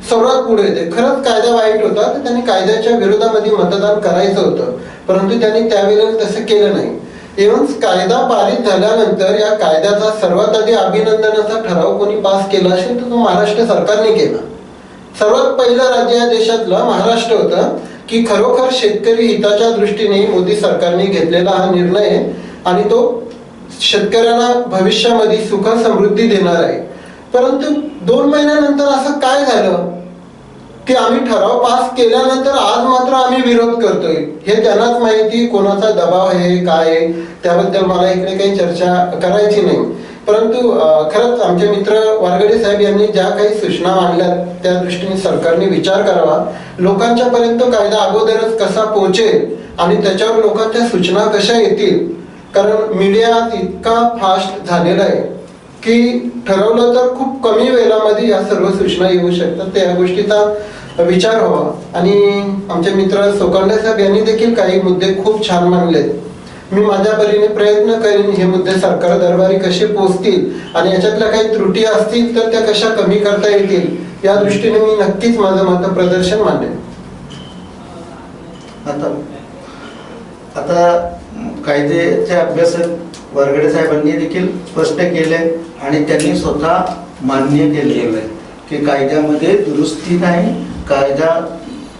सर्वात पुढे येते. खरंच कायदा वाईट होता तर त्यांनी कायद्याच्या विरोधामध्ये मतदान करायचं होतं, परंतु त्यांनी त्यावेळेला तसं केलं नाही. इव्हन कायदा पारित झाल्यानंतर या कायद्याचा सर्वात आधी अभिनंदनाचा ठराव कोणी पास केला असेल तर तो महाराष्ट्र सरकारने केला. सर्वात पहिलं राज्य या देशातलं महाराष्ट्र होतं की खरोखर शेतकरी हिताच्या दृष्टीने मोदी सरकारने घेतलेला हा निर्णय आहे आणि तो शेतकऱ्यांना भविष्यामध्ये सुख समृद्धी देणार आहे. परंतु 2 महिन्यानंतर असं काय झालं की आम्ही ठराव पास केल्यानंतर आज मात्र आम्ही विरोध करतोय. हे त्यांनाच माहिती कोणाचा दबाव आहे काय आहे, त्याबद्दल मला इकडे काही चर्चा करायची नाही. परंतु खरंच आमचे मित्र वारगडे साहेब यांनी ज्या काही सूचना मांडल्या त्या दृष्टीने सरकारने विचार करावा. लोकांच्या पर्यंत कायदा अगोदरच कसा पोहोचेल आणि त्याच्यावर लोकांच्या सूचना कशा येतील, कारण मीडिया इतका फास्ट झालेला आहे की ठरवलं तर खूप कमी वेळामध्ये या सर्व सूचना येऊ शकतात. त्या गोष्टीचा विचार व्हावा. आणि आमचे मित्र सोकांडे साहेब यांनी देखील काही मुद्दे खूप छान मांडलेत. मी माझ्या परीने प्रयत्न करीन हे मुद्दे सरकार दरबारी कसे पोहोचतील आणि याच्यातल्या काही त्रुटी असतील तर त्या कशा कमी करता येतील या दृष्टीने मी नक्कीच माझं मत प्रदर्शन मांडेन. आता कायद्याचे अभ्यासक वरगडे साहेबांनी देखील स्पष्ट केले आणि त्यांनी स्वतः मान्य केले की कायद्यामध्ये दुरुस्ती नाही, कायदा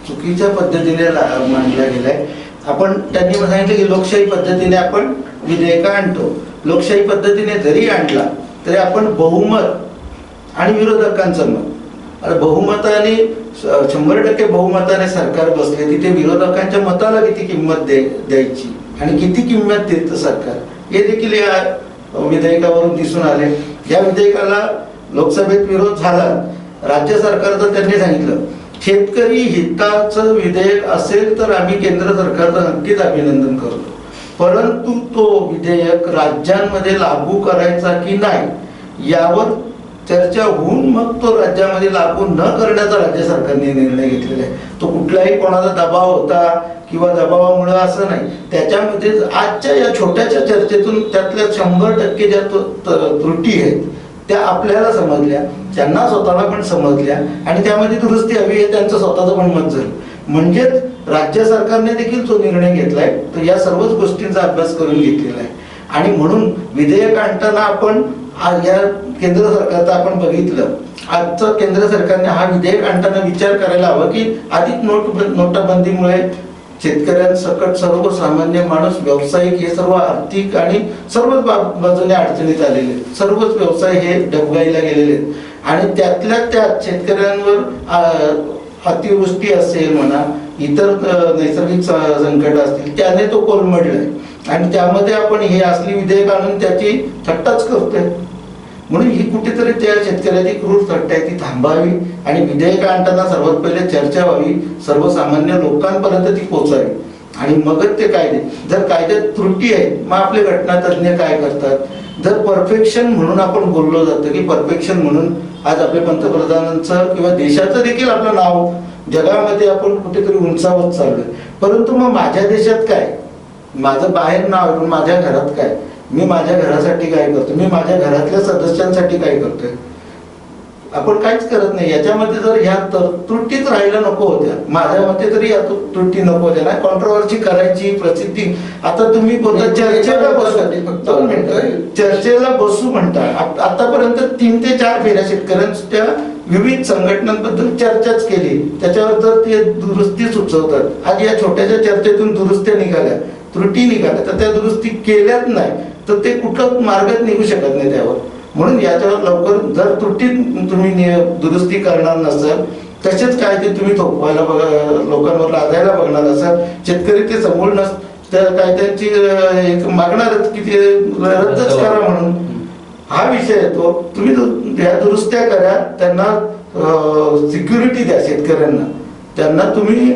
चुकीच्या पद्धतीने मांडला गेलाय. त्यांनी सांगितलं की लोकशाही पद्धतीने आपण विधेयक आणतो. लोकशाही पद्धतीने जरी आणला तरी आपण बहुमत आणि विरोधकांचं मत, बहुमताने 100% बहुमताने सरकार बसले तिथे विरोधकांच्या मताला किती किंमत द्यायची आणि किती किंमत देतं सरकार हे देखील या विधेयकावरून दिसून आले. या विधेयकाला लोकसभेत विरोध झाला. राज्य सरकारचं त्यांनी सांगितलं शेतकरी हिताचं विधेयक असेल तर आम्ही केंद्र सरकारचं नक्कीच अभिनंदन करतो, परंतु तो विधेयक राज्यांमध्ये लागू करायचा की नाही यावर चर्चा होऊन मग तो राज्यामध्ये लागू न करण्याचा राज्य सरकारने निर्णय घेतलेला आहे. तो कुठलाही कोणाचा दबाव होता किंवा दबावामुळे असं नाही. त्याच्यामध्ये आजच्या या छोट्याशा चर्चेतून त्यातल्या 100% ज्या त्रुटी आहेत त्या आपल्याला समजल्या, त्यांना स्वतःला पण समजल्या आणि त्यामध्ये दुरुस्ती हवी आहे त्यांचं स्वतःचं पण मत झालं. म्हणजेच राज्य सरकारने देखील जो निर्णय घेतलाय तो या सर्वच गोष्टींचा अभ्यास करून घेतलेला आहे. आणि म्हणून विधेयक आणताना आपण या केंद्र सरकारचं आपण बघितलं, आजचं केंद्र सरकारने हा विधेयक आणताना विचार करायला हवा की आधीच नोटाबंदीमुळे शेतकऱ्यांसकट सर्वसामान्य माणूस, व्यावसायिक हे सर्व आर्थिक आणि सर्वच बाजूने अडचणीत आलेले, सर्वच व्यवसाय हे डबघाईला गेलेले आणि त्यातल्या त्यात शेतकऱ्यांवर अतिवृष्टी असेल म्हणा, इतर नैसर्गिक संकट असतील त्याने तो कोलमडलाय आणि त्यामध्ये आपण हे असली विधेयक आणून त्याची थट्टाच करतोय. म्हणून ही कुठेतरी त्या शेतकऱ्याची क्रूर थट्टा आहे ती थांबावी आणि विधेयक आणताना सर्वात पहिले चर्चा व्हावी, सर्वसामान्य लोकांपर्यंत ती पोहोचावी आणि मगच ते कायदे. जर कायद्यात त्रुटी आहे मग आपले घटनातज्ञ काय करतात, जर परफेक्शन म्हणून आपण बोललो जातं की परफेक्शन म्हणून आज आपल्या पंतप्रधानांचं किंवा देशाचं देखील आपलं नाव जगामध्ये आपण कुठेतरी उंचावत चाललोय, परंतु मग माझ्या देशात काय, माझं बाहेर नाव आहे पण माझ्या घरात काय, मी माझ्या घरासाठी काय करतो, मी माझ्या घरातल्या सदस्यांसाठी काय करतोय, आपण काहीच करत नाही. याच्यामध्ये जर ह्या त्रुटीच राहायला नको होत्या, माझ्या मते तरी या त्रुटी नको होत्या ना कॉन्ट्रोवर्सी करायची प्रसिद्धी. आता तुम्ही बोलता चर्चेला बसू म्हणता, आतापर्यंत 3 ते 4 फेऱ्या शेतकऱ्यांच्या विविध संघटनांबद्दल चर्चाच केली, त्याच्यावर जर ते दुरुस्ती सुचवतात. आज या छोट्याशा चर्चेतून दुरुस्त्या निघाल्या, त्रुटी निघाल्या तर त्या दुरुस्ती केल्याच नाही तर ते कुठं मार्गच निघू शकत नाही त्यावर. म्हणून याच्यावर लवकर जर त्रुटी तुम्ही दुरुस्ती करणार नसाल, तसेच कायदे तुम्ही थोपवायला लोकांवर लादायला बघणार असाल, शेतकरी ते समोर त्या कायद्यांची एक मागणारच की ते रद्दच करा म्हणून. हा विषय येतो. तुम्ही या दुरुस्त्या करा, त्यांना सिक्युरिटी द्या शेतकऱ्यांना, त्यांना तुम्ही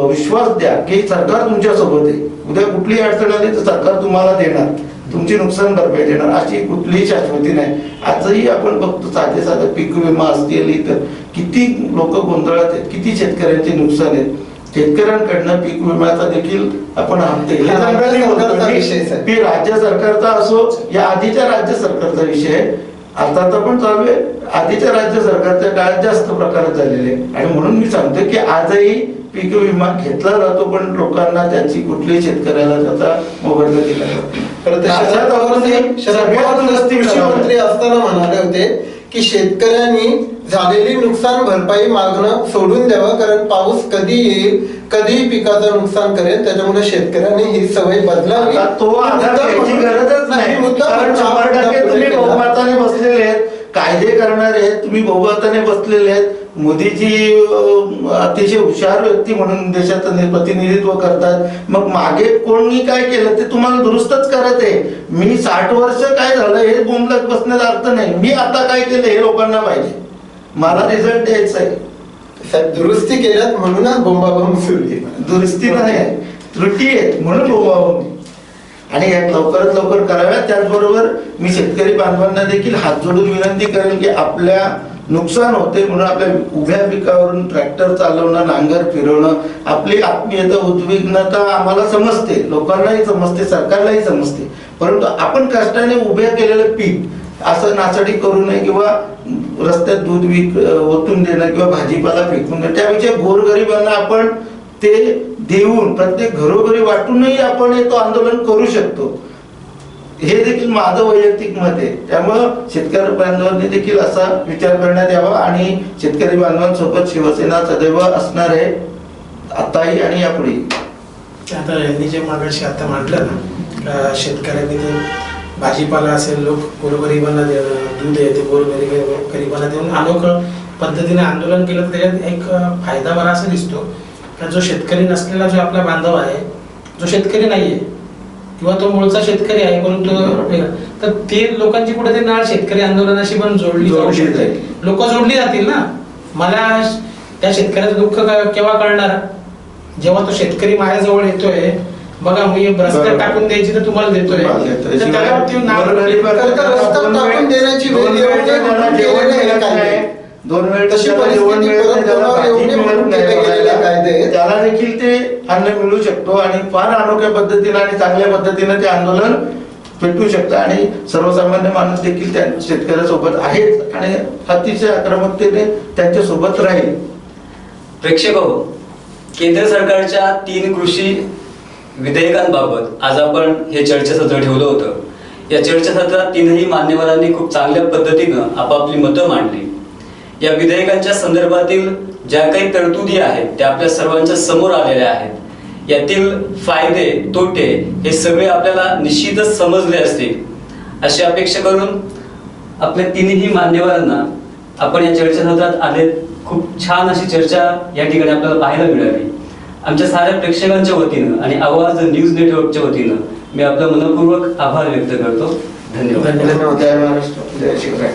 विश्वास द्या की सरकार तुमच्या सोबत आहे. उद्या कुठलीही अडचण आली तर सरकार तुम्हाला देणार, तुमची नुकसान भरपाई देणार, अशी कुठलीही शाश्वती नाही. आजही आपण बघतो साधे पीक विमा असतील, इतर किती लोक गोंधळात आहेत, किती शेतकऱ्यांचे नुकसान आहेत. शेतकऱ्यांकडनं पीक विम्याचा देखील आपण हप्ते हा राज्य सरकारचा विषय आहे. ते राज्य सरकारचा असो या आधीच्या राज्य सरकारचा विषय आहे. आता पण चालू आहे, आधीच्या राज्य सरकारच्या काळात जास्त प्रकारात झालेले आहे. आणि म्हणून मी सांगतो की आजही पीक विमा घेतला जातो, पण लोकांना त्याची कुठल्याही शेतकऱ्याला त्याचा मोबदला दिला जातो. परंतु शरद पवार कृषी मंत्री असताना म्हणाले होते की शेतकऱ्यांनी झालेली नुकसान भरपाई मागणं सोडून द्यावं, कारण पाऊस कधी येईल, कधी पिकाचं नुकसान करेल, त्याच्यामुळे शेतकऱ्यांनी ही सवय बदलावी. आता तो आता घ्यायची गरजच नाही, कारण 100% तुम्ही बहुमताने बसलेले आहेत, कायदे करणारे आहेत, तुम्ही बहुमताने बसलेले आहेत. मोदीजी अतिशय हुशार व्यक्ती म्हणून देशाचं प्रतिनिधित्व करतात. मग मागे कोणी काय केलं ते तुम्हाला दुरुस्तच करत आहे. मी 60 वर्ष काय झालं हे बोंबलत बसण्याचा अर्थ नाही. मी आता काय केलं हे लोकांना पाहिजे, मला रिझल्ट द्यायचा आहे. साहेब दुरुस्ती केल्यात म्हणूनच बोंबाबोंब सुरू आहे. दुरुस्ती नाही आहे, त्रुटी आहेत म्हणून बोंबाबोंब. आणि यात लवकरात लवकर कराव्यात. त्याचबरोबर मी शेतकरी बांधवांना देखील हात जोडून विनंती करेन की आपल्या नुकसान होते म्हणून आपल्या उभ्या पिकावरून ट्रॅक्टर चालवणं, नांगर फिरवणं, आपली आत्मीयता, उद्विग्नता आम्हाला समजते, लोकांनाही समजते, सरकारलाही समजते. परंतु आपण कष्टाने उभे केलेलं पीक असं नासाडी करू नये किंवा रस्त्यात दूध ओतून देणं किंवा भाजीपाला फेकून देणं. त्यापेक्षा गोरगरिबांना आपण ते देऊन प्रत्येक घरोघरी वाटूनही आपण तो आंदोलन करू शकतो. हे देखील माझं वैयक्तिक मत आहे. त्यामुळं शेतकरी बांधवांनी देखील असा विचार करण्यात यावा आणि शेतकरी बांधवांसोबत शिवसेना सदैव असणार आहे, आताही आणि यापुढे. आता यांनी जे मागाशी आता म्हटलं ना, शेतकऱ्यांनी ते भाजीपाला असेल, लोक गोरगरिबांना दूध आहे ते गोरगरिबांना देऊन अनोखं पद्धतीने आंदोलन केलं, तर त्याच्यात एक फायदा बरा असा दिसतो का जो शेतकरी नसलेला जो आपला बांधव आहे, जो शेतकरी नाहीये किंवा तो मूळचा शेतकरी आहे परंतु, तर ते लोकांची कुठे नाळ शेतकरी आंदोलनाशी पण जोडली जाऊ शकते. लोक जोडली जातील ना. मला त्या शेतकऱ्याचं दुःख केव्हा कळणार, जेव्हा तो शेतकरी माझ्याजवळ येतोय, बघा मी रस्त्यात टाकून द्यायची तर तुम्हाला देतोय, रस्ता टाकून देण्याची वेळ येऊ नये. 2 वेळ तशी परिस्थिती परत येऊ नये म्हणून केले गेलेले कायदे आहेत. त्याला देखील ते अन्न मिळू शकतो आणि फार अनोख्या पद्धतीने आणि चांगल्या पद्धतीने ते आंदोलन पेटू शकतं आणि सर्वसामान्य माणूस देखील त्या शेतकऱ्यासोबत आहेत आणि अतिशय आक्रमकतेने त्यांच्या सोबत राहील. प्रेक्षक हो, केंद्र सरकारच्या 3 कृषी विधेयकांबाबत आज आपण हे चर्चासत्र ठेवलं होतं. या चर्चासत्रात 3ही मान्यवरांनी खूप चांगल्या पद्धतीनं आपापली मतं मांडली. या विधेयकांच्या संदर्भातील ज्या काही तरतुदी आहेत त्या आपल्या सर्वांच्या समोर आलेल्या आहेत. यातील फायदे तोटे हे सगळे आपल्याला निश्चितच समजले असतील अशी अपेक्षा करून आपल्या 3ही मान्यवरांना आपण या चर्चासत्रात आले. खूप छान अशी चर्चा या ठिकाणी आपल्याला पाहायला मिळाली. आमच्या साऱ्या प्रेक्षकांच्या वतीनं आणि आवाज न्यूज नेटवर्कच्या वतीनं मी आपला मनपूर्वक आभार व्यक्त करतो. धन्यवाद. धन्यवाद. जय महाराष्ट्र, जय शिवराय.